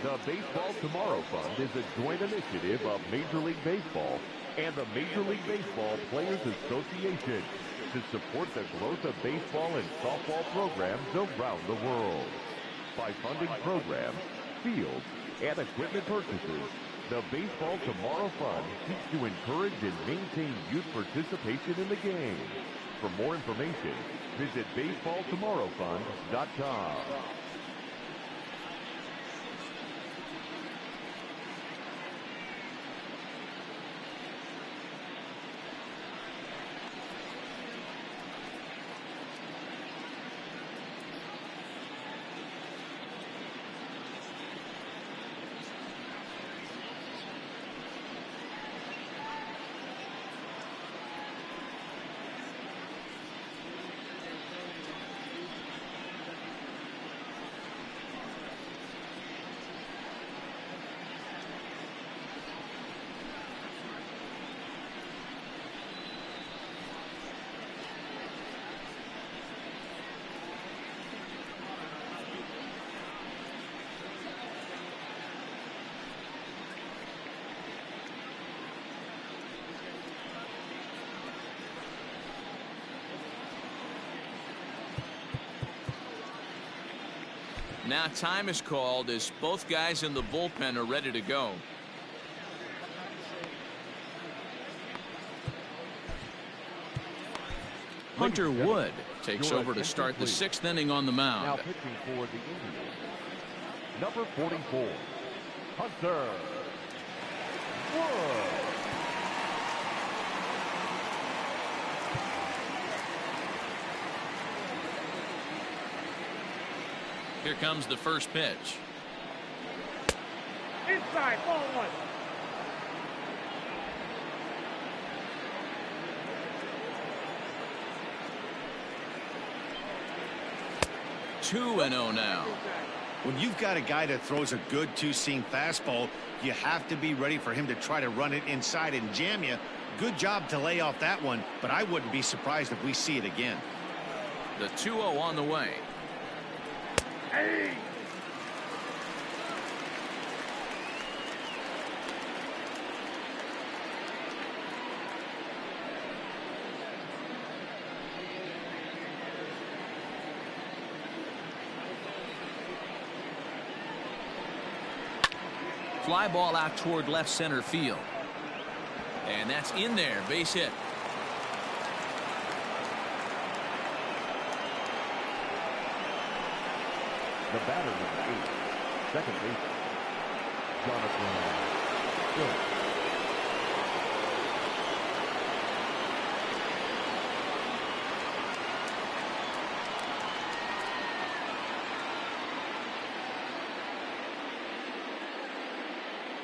The Baseball Tomorrow Fund is a joint initiative of Major League Baseball and the Major League Baseball Players Association to support the growth of baseball and softball programs around the world. By funding programs, fields, and equipment purchases, the Baseball Tomorrow Fund seeks to encourage and maintain youth participation in the game. For more information, visit baseballtomorrowfund.com. Now time is called as both guys in the bullpen are ready to go. Hunter Wood takes over to start the 6th inning on the mound. Now pitching for the Indians, number 44, Hunter Wood. Here comes the first pitch. Inside, ball 1. 2-0 now. When you've got a guy that throws a good two-seam fastball, you have to be ready for him to try to run it inside and jam you. Good job to lay off that one, but I wouldn't be surprised if we see it again. The 2-0 on the way. Hey! Fly ball out toward left center field. And that's in there. Base hit. The batter, number 8, second baseman, Jonathan Schoop.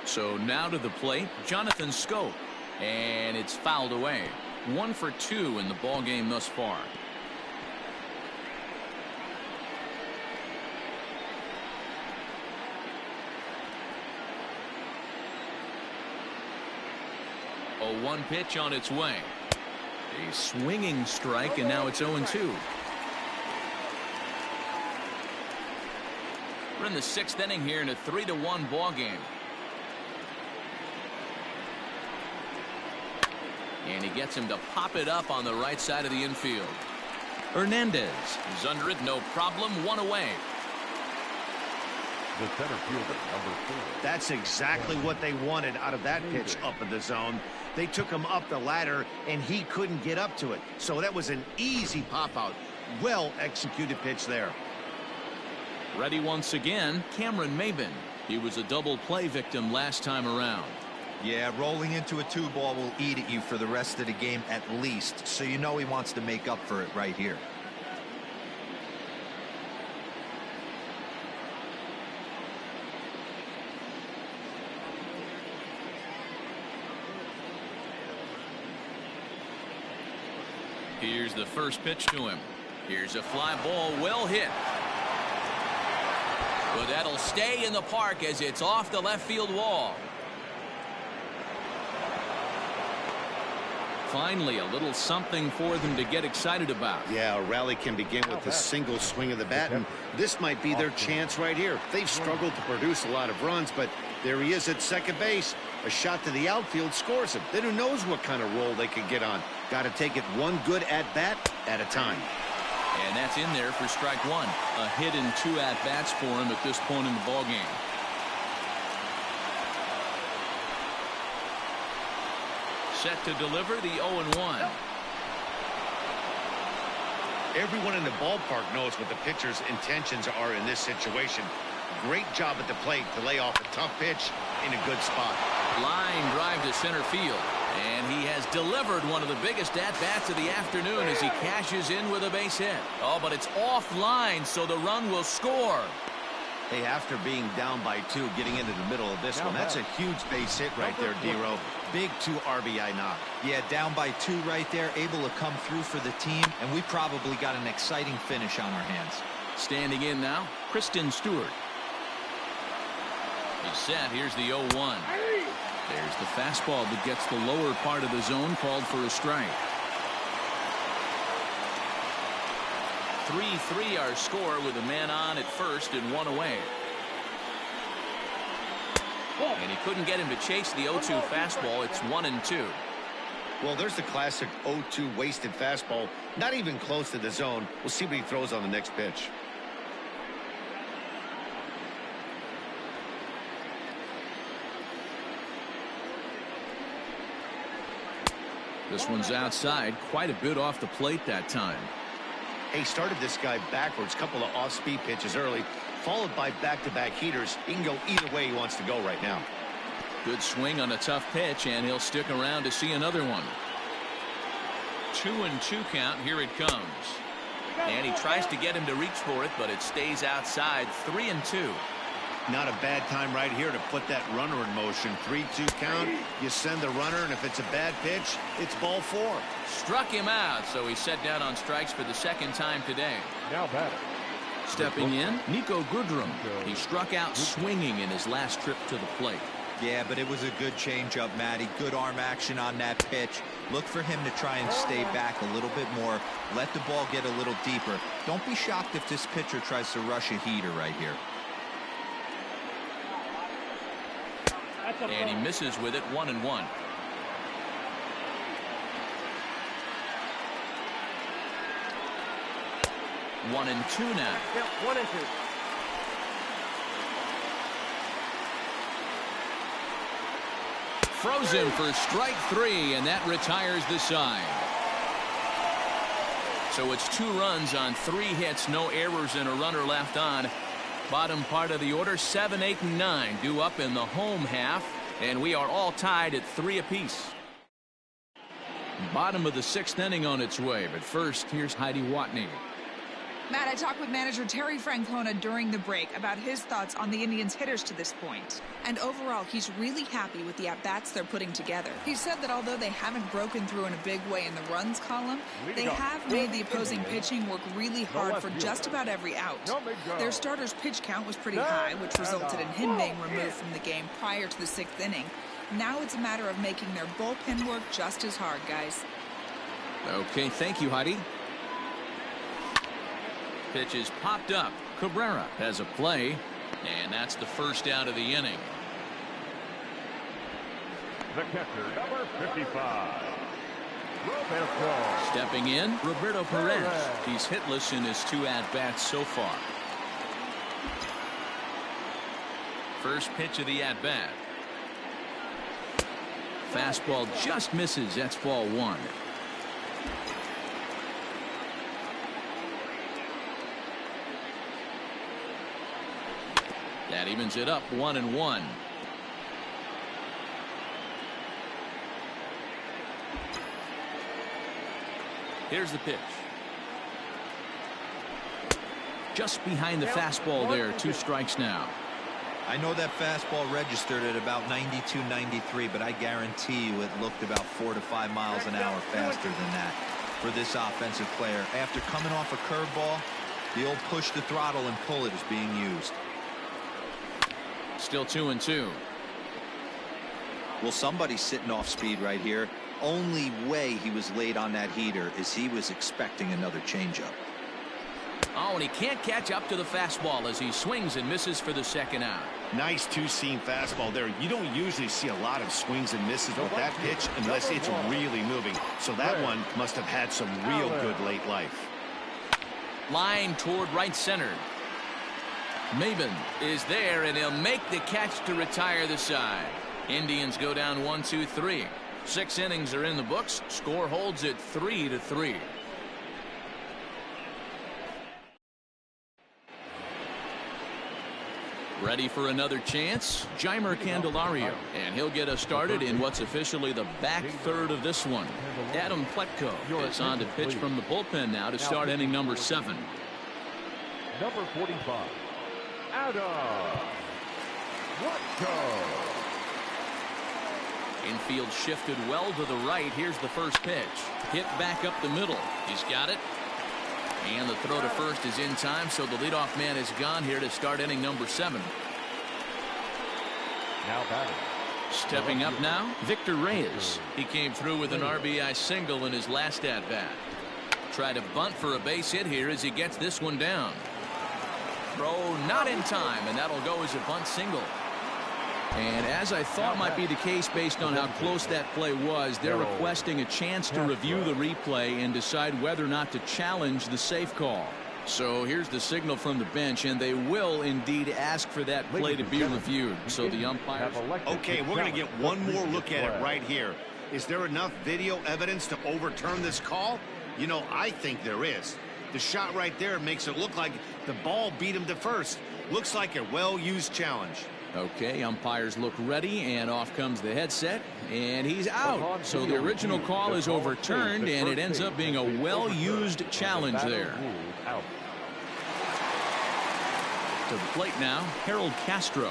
So now to the plate, Jonathan Schoop. And it's fouled away. 1 for 2 in the ball game thus far. A 1 pitch on its way. A swinging strike, and now it's 0-2. We're in the 6th inning here in a 3-1 ball game. And he gets him to pop it up on the right side of the infield. Hernandez is under it, no problem, 1 away. The center fielder, number 4. That's exactly what they wanted out of that pitch up in the zone. They took him up the ladder, and he couldn't get up to it. So that was an easy pop-out. Well-executed pitch there. Ready once again, Cameron Maybin. He was a double play victim last time around. Yeah, rolling into a 2-ball will eat at you for the rest of the game at least, so you know he wants to make up for it right here. Here's the first pitch to him. Here's a fly ball, well hit. But that'll stay in the park as it's off the left field wall. Finally, a little something for them to get excited about. Yeah, a rally can begin with a single swing of the bat, and this might be their chance right here. They've struggled to produce a lot of runs, but there he is at second base. A shot to the outfield scores him. Then who knows what kind of roll they could get on. Got to take it one good at-bat at a time. And that's in there for strike 1. A hit and 2 at-bats for him at this point in the ballgame. Set to deliver the 0-1. Everyone in the ballpark knows what the pitcher's intentions are in this situation. Great job at the plate to lay off a tough pitch in a good spot. Line drive to center field. And he has delivered one of the biggest at-bats of the afternoon as he cashes in with a base hit. Oh, but it's offline, so the run will score. Hey, after being down by 2, getting into the middle of this one, that's a huge base hit right there, D-Row. Big 2 RBI knock. Yeah, down by 2 right there, able to come through for the team, and we probably got an exciting finish on our hands. Standing in now, Kristen Stewart. He's set. Here's the 0-1. There's the fastball that gets the lower part of the zone, called for a strike. 3-3 our score with a man on at first and 1 away. And he couldn't get him to chase the 0-2 fastball. It's 1-2. Well, there's the classic 0-2 wasted fastball. Not even close to the zone. We'll see what he throws on the next pitch. This one's outside, quite a bit off the plate that time. He started this guy backwards, couple of off-speed pitches early, followed by back-to-back heaters. He can go either way he wants to go right now. Good swing on a tough pitch, and he'll stick around to see another one. 2-2 count. Here it comes. And he tries to get him to reach for it, but it stays outside. 3-2. Not a bad time right here to put that runner in motion. 3-2 count. You send the runner, and if it's a bad pitch, it's ball 4. Struck him out, so he's set down on strikes for the second time today. Now batter. Stepping in, Nico Goodrum. He struck out swinging in his last trip to the plate. Yeah, but it was a good changeup, Matty. Good arm action on that pitch. Look for him to try and stay back a little bit more. Let the ball get a little deeper. Don't be shocked if this pitcher tries to rush a heater right here. And he misses with it. 1-1. 1-2 now. Yep, 1-2. Frozen for strike 3, and that retires the side. So it's 2 runs on 3 hits, no errors, and a runner left on. Bottom part of the order, 7, 8, and 9 due up in the home half, and we are all tied at 3 apiece. Bottom of the 6th inning on its way, but first, here's Heidi Watney. Matt, I talked with manager Terry Francona during the break about his thoughts on the Indians' hitters to this point. And overall, he's really happy with the at-bats they're putting together. He said that although they haven't broken through in a big way in the runs column, they have made the opposing pitching work really hard for just about every out. Their starter's pitch count was pretty high, which resulted in him being removed from the game prior to the 6th inning. Now it's a matter of making their bullpen work just as hard, guys. Okay, thank you, Heidi. Pitch is popped up. Cabrera has a play, and that's the first out of the inning. The catcher, number 55, Roberto. Stepping in, Roberto Perez. He's hitless in his 2 at-bats so far. First pitch of the at-bat. Fastball just misses. That's ball 1. That evens it up, 1-1. Here's the pitch. Just behind the fastball there. 2 strikes now. I know that fastball registered at about 92, 93, but I guarantee you it looked about 4 to 5 miles an hour faster than that for this offensive player. After coming off a curveball, the old push the throttle and pull it is being used. Still 2-2. Well, somebody's sitting off speed right here. Only way he was late on that heater is he was expecting another changeup. Oh, and he can't catch up to the fastball as he swings and misses for the 2nd out. Nice 2-seam fastball there. You don't usually see a lot of swings and misses with that pitch unless it's really moving. So that one must have had some real good late life. Line toward right center. Maben is there, and he'll make the catch to retire the side. Indians go down 1-2-3. 6 innings are in the books. Score holds at 3-3. Ready for another chance? Jeimer Candelario, and he'll get us started in what's officially the back third of this one. Adam Pletko is on to pitch from the bullpen now to start inning number 7. Number 45, Adam Pletko. Infield shifted well to the right. Here's the first pitch. Hit back up the middle. He's got it. And the throw to first is in time, so the leadoff man is gone here to start inning number 7. Now batting. Stepping up now, Victor Reyes. He came through with an RBI single in his last at-bat. Try to bunt for a base hit here as he gets this one down. Throw not in time, and that'll go as a bunt single. And as I thought might be the case based on how close that play was, they're requesting a chance to review the replay and decide whether or not to challenge the safe call. So here's the signal from the bench, and they will indeed ask for that play to be reviewed. So the umpires. Okay, we're going to get one more look at it right here. Is there enough video evidence to overturn this call? You know, I think there is. The shot right there makes it look like the ball beat him to first. Looks like a well-used challenge. Okay, umpires look ready, and off comes the headset, and he's out. So the original call is overturned, and it ends up being a well-used challenge there. To the plate now, Harold Castro.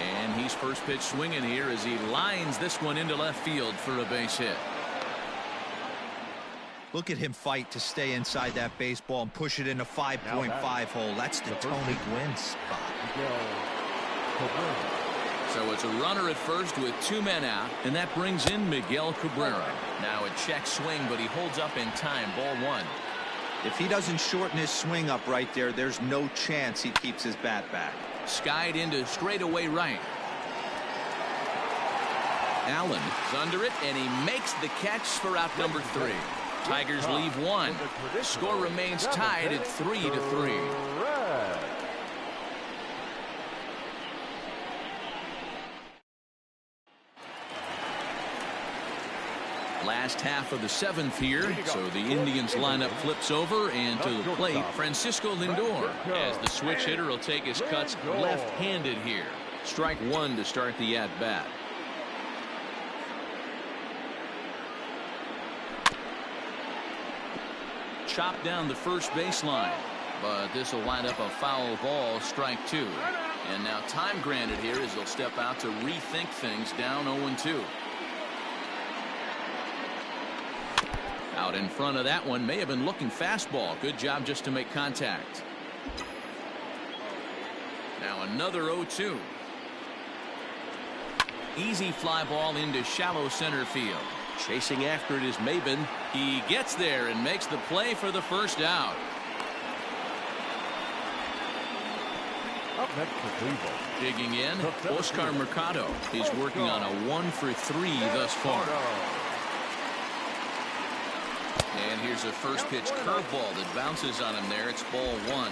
And he's first pitch swinging here as he lines this one into left field for a base hit. Look at him fight to stay inside that baseball and push it in a 5.5 hole. That's the Tony Gwynn spot. So it's a runner at first with 2 men out, and that brings in Miguel Cabrera. Now a check swing, but he holds up in time. Ball 1. If he doesn't shorten his swing up right there, there's no chance he keeps his bat back. Skied into straightaway right. Allen is under it, and he makes the catch for out number 3. Tigers leave 1. Score remains tied at 3-3. Last half of the 7th here, so the Indians lineup flips over, and to the plate, Francisco Lindor, as the switch hitter will take his cuts left-handed here. Strike one to start the at-bat. Chopped down the first baseline, but this will wind up a foul ball, strike two. And now time granted here as they'll step out to rethink things, down 0-2. Out in front of that one, may have been looking fastball. Good job just to make contact. Now another 0-2. Easy fly ball into shallow center field. Chasing after it is Maben. He gets there and makes the play for the first out. Up next for Cleveland. Digging in, Oscar Mercado. He's working on a 1-for-3 thus far. And here's a first pitch curveball that bounces on him there. It's ball one.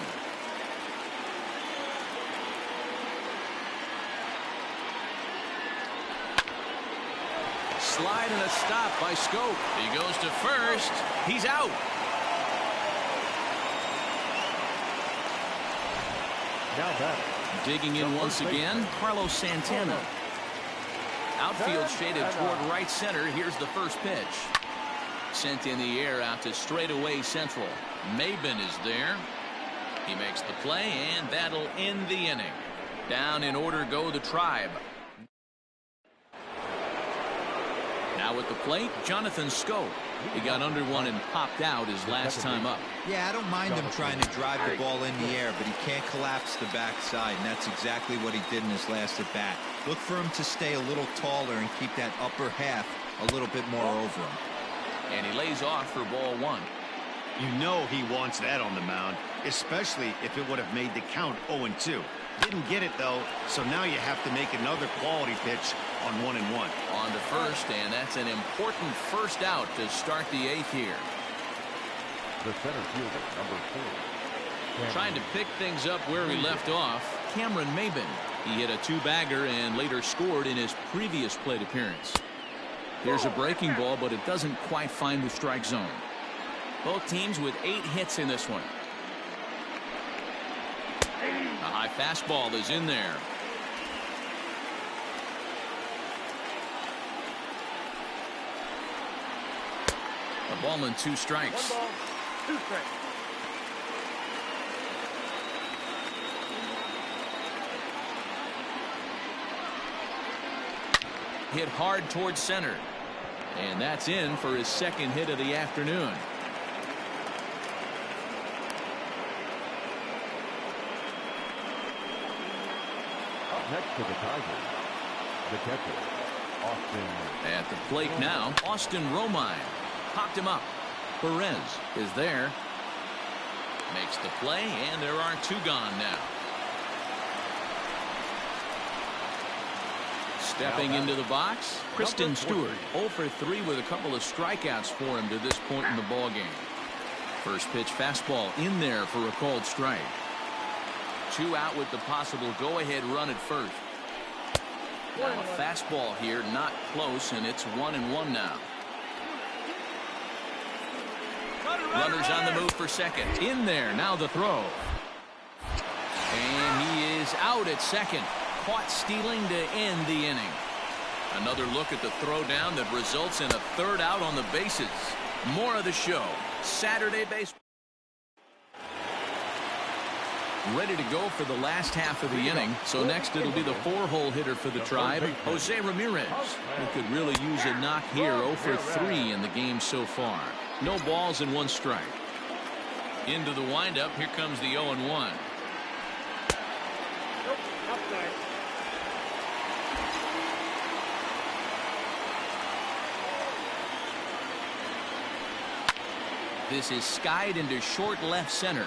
Slide and a stop by Schoop. He goes to first. He's out. Now batter. Digging in once again, Carlos Santana. Outfield shaded toward right center. Here's the first pitch. Sent in the air out to straightaway central. Maben is there. He makes the play, and that'll end the inning. Down in order go the Tribe. Now at the plate, Jonathan Schoop. He got under one and popped out his last time up. Yeah, I don't mind him trying to drive the ball in the air, but he can't collapse the backside, and that's exactly what he did in his last at bat. Look for him to stay a little taller and keep that upper half a little bit more over him. And he lays off for ball one. You know he wants that on the mound, especially if it would have made the count 0-2. Didn't get it, though, so now you have to make another quality pitch on 1-1. On to first, and that's an important first out to start the 8th here. The center fielder, number 4. Trying to pick things up where he left off, Cameron Maben. He hit a two-bagger and later scored in his previous plate appearance. Here's a breaking ball, but it doesn't quite find the strike zone. Both teams with 8 hits in this one. A high fastball is in there. A ball and 2 strikes. 1 ball, 2 strikes. Hit hard towards center. And that's in for his second hit of the afternoon. Up next to the Tigers, the catcher, Austin. At the plate now, Austin Romine. Popped him up. Perez is there. Makes the play, and there are 2 gone now. Stepping into the box, Kristen Stewart. 0-for-3 with a couple of strikeouts for him to this point in the ballgame. First pitch fastball in there for a called strike. 2 out with the possible go-ahead run at first. Now a fastball here, not close, and it's 1-1 now. Runners on the move for second. In there, now the throw. And he is out at second. Caught stealing to end the inning. Another look at the throw down that results in a 3rd out on the bases. More of the show. Saturday baseball. Ready to go for the last half of the inning. So next it'll be the 4-hole hitter for the Tribe, Jose Ramirez, who could really use a knock here. 0-for-3 in the game so far. No balls and 1 strike. Into the windup. Here comes the 0-1. This is skied into short left center.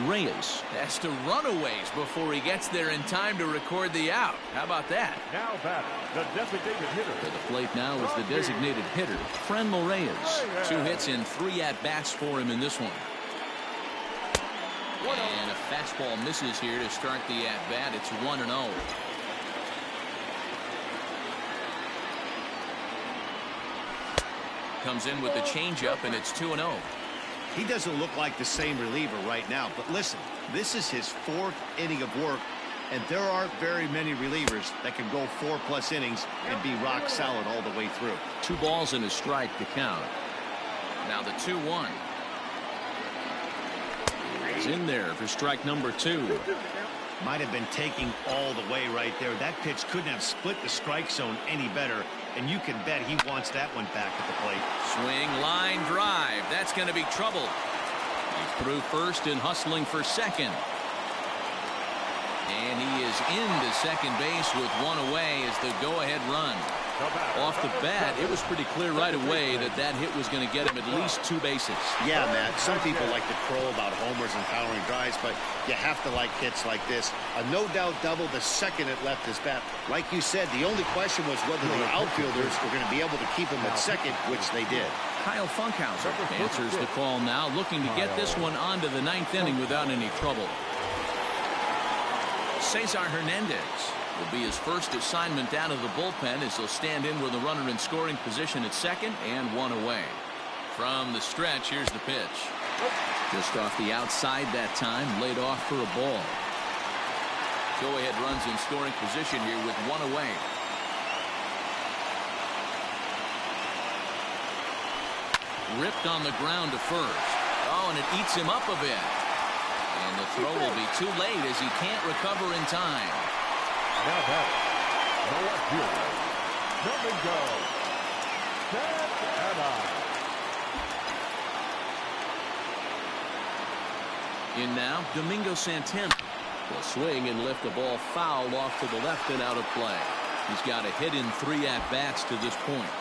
Reyes has to run a ways before he gets there in time to record the out. How about that? Now batter, the designated hitter. To the plate now is the designated hitter, Franmil Reyes. 2 hits and 3 at-bats for him in this one. And a fastball misses here to start the at-bat. It's 1-0. comes in with the changeup, and it's 2-0. He doesn't look like the same reliever right now, but listen, this is his 4th inning of work, and there aren't very many relievers that can go 4+ innings and be rock solid all the way through. 2 balls and a strike to count. Now the 2-1. He's in there for strike number 2. Might have been taking all the way right there. That pitch couldn't have split the strike zone any better, and you can bet he wants that one back at the plate. Swing, line drive. That's going to be trouble. He's through first and hustling for second. And he is into second base with 1 away as the go-ahead run. Off the bat, it was pretty clear right away that that hit was going to get him at least 2 bases. Yeah, Matt, some people like to crow about homers and powering drives, but you have to like hits like this. A no-doubt double the second it left his bat. Like you said, the only question was whether the outfielders were going to be able to keep him at second, which they did. Will Funkhouser Answers the call now, looking to get this one onto the 9th inning without any trouble. Cesar Hernandez will be his first assignment down to the bullpen as he'll stand in with a runner in scoring position at second and 1 away. From the stretch, here's the pitch. Just off the outside that time, laid off for a ball. Go-ahead runs in scoring position here with 1 away. Ripped on the ground to first. Oh, and it eats him up a bit. And the throw will be too late as he can't recover in time. Now that the left fielder, Domingo Santana. In now, Domingo Santana will swing and lift the ball foul off to the left and out of play. He's got a hit in 3 at-bats to this point.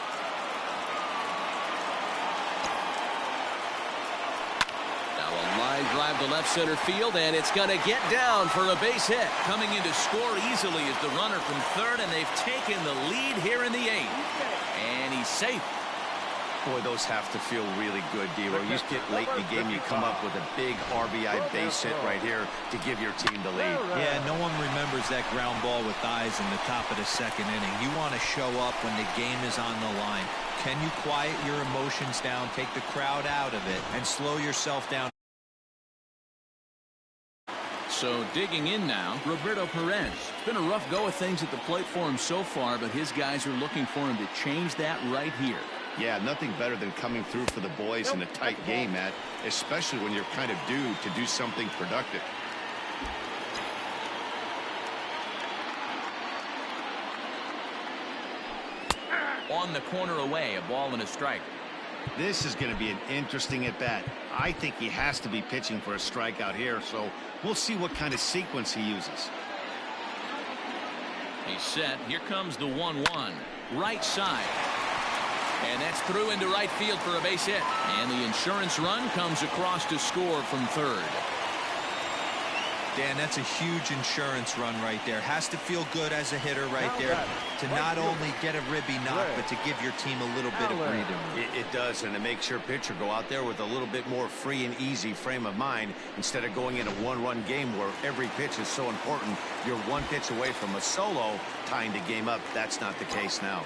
Line drive to left center field, and it's going to get down for a base hit. Coming in to score easily is the runner from third, and they've taken the lead here in the 8th. And he's safe. Boy, those have to feel really good, D-Row. You get late in the game, you come up with a big RBI base hit right here to give your team the lead. Yeah, no one remembers that ground ball with eyes in the top of the 2nd inning. You want to show up when the game is on the line. Can you quiet your emotions down, take the crowd out of it, and slow yourself down? So digging in now, Roberto Perez. It's been a rough go of things at the plate for him so far, but his guys are looking for him to change that right here. Yeah, nothing better than coming through for the boys in a tight game, Matt, especially when you're kind of due to do something productive. On the corner away, a ball and a strike. This is going to be an interesting at-bat. I think he has to be pitching for a strikeout here, so we'll see what kind of sequence he uses. He's set. Here comes the 1-1. Right side. And that's through into right field for a base hit. And the insurance run comes across to score from third. Dan, that's a huge insurance run right there. Has to feel good as a hitter right there to not only get a ribby knock, but to give your team a little bit of breathing room. It does, and it makes your pitcher go out there with a little bit more free and easy frame of mind instead of going in a one-run game where every pitch is so important. You're 1 pitch away from a solo tying the game up. That's not the case now.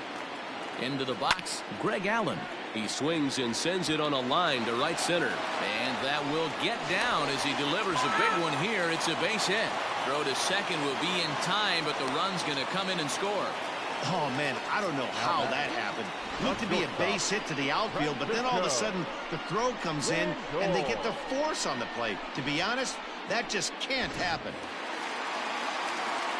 Into the box, Greg Allen. He swings and sends it on a line to right center. And that will get down as he delivers a big one here. It's a base hit. Throw to second will be in time, but the run's going to come in and score. Oh, man, I don't know how that happened. Looked to be a base hit to the outfield, but then all of a sudden the throw comes in and they get the force on the plate. To be honest, that just can't happen.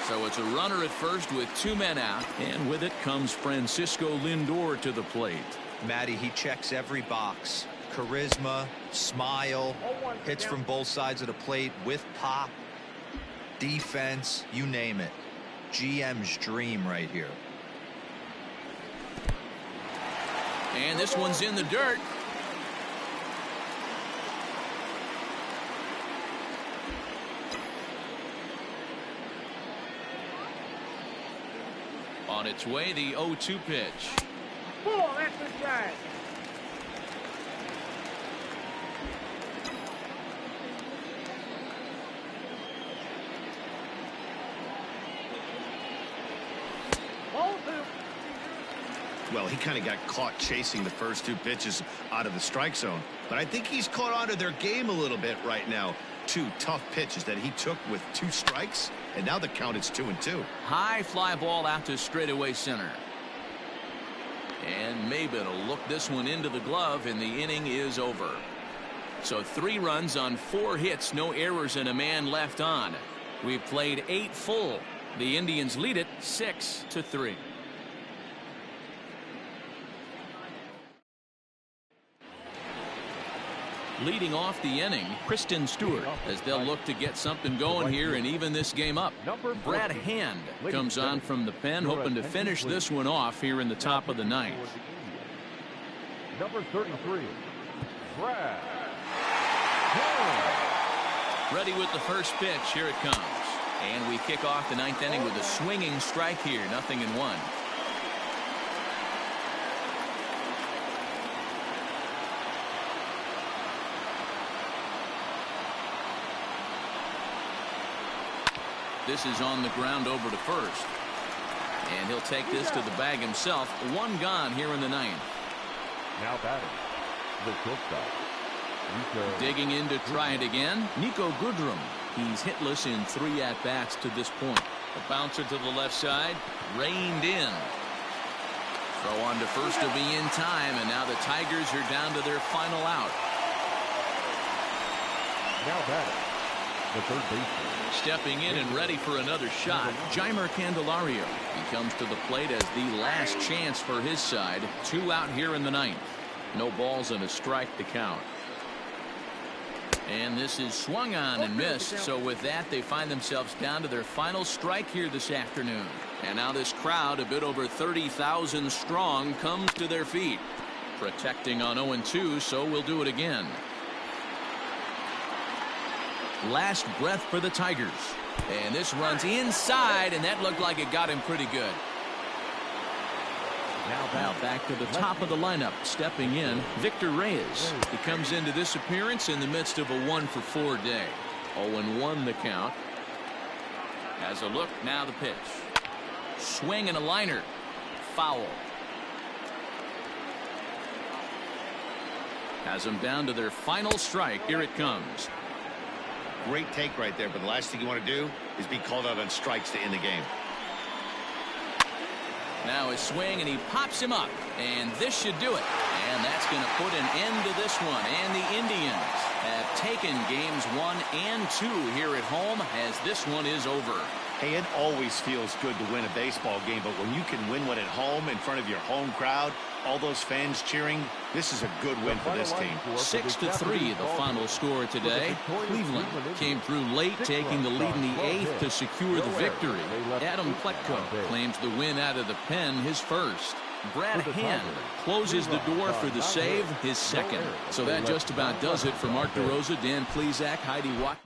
So it's a runner at first with 2 men out. And with it comes Francisco Lindor to the plate. Matty, he checks every box. Charisma, smile, hits from both sides of the plate with pop, defense, you name it. GM's dream right here. And this one's in the dirt. On its way, the 0-2 pitch. Ball, that's the drive. Well, he kind of got caught chasing the first 2 pitches out of the strike zone. But I think he's caught on to their game a little bit right now. 2 tough pitches that he took with 2 strikes, and now the count is 2-2. High fly ball out to straightaway center. And Maybin will look this one into the glove, and the inning is over. So 3 runs on 4 hits, no errors, and a man left on. We've played 8 full. The Indians lead it 6-3. Leading off the inning, Kristen Stewart, as they'll look to get something going here and even this game up. Brad Hand comes on from the pen, hoping to finish this one off here in the top of the 9th. Number 33, Brad. Ready with the first pitch. Here it comes. And we kick off the 9th inning with a swinging strike here. 0-1. This is on the ground over to first. And he'll take this to the bag himself. 1 gone here in the 9th. Now batting, the shortstop. Digging in to try it again, Nico Goodrum. He's hitless in 3 at-bats to this point. A bouncer to the left side, reined in. Throw on to first will be in time, and now the Tigers are down to their final out. Now batting, the third baseman. Stepping in and ready for another shot, Jeimer Candelario. He comes to the plate as the last chance for his side. 2 out here in the 9th. No balls and a strike to count. And this is swung on and missed. So with that, they find themselves down to their final strike here this afternoon. And now this crowd, a bit over 30,000 strong, comes to their feet. Protecting on 0-2, so we'll do it again. Last breath for the Tigers. And this runs inside, and that looked like it got him pretty good. Now back to the top of the lineup. Stepping in, Victor Reyes. He comes into this appearance in the midst of a 1-for-4 day. 0-1 the count. Has a look, now the pitch. Swing and a liner. Foul. Has them down to their final strike. Here it comes. Great take right there, but the last thing you want to do is be called out on strikes to end the game. Now his swing, and he pops him up, and this should do it. And that's going to put an end to this one. And the Indians have taken games 1 and 2 here at home, as this one is over. Hey, it always feels good to win a baseball game, but when you can win one at home in front of your home crowd, all those fans cheering, this is a good win for this team. 6-3 the final score today. Cleveland came through late, taking the lead in the 8th to secure the victory. Adam Pletko claims the win out of the pen, his first. Brad Hand closes the door for the save, his second. So that just about does it for Mark DeRosa, Dan Plesac, Heidi Watt.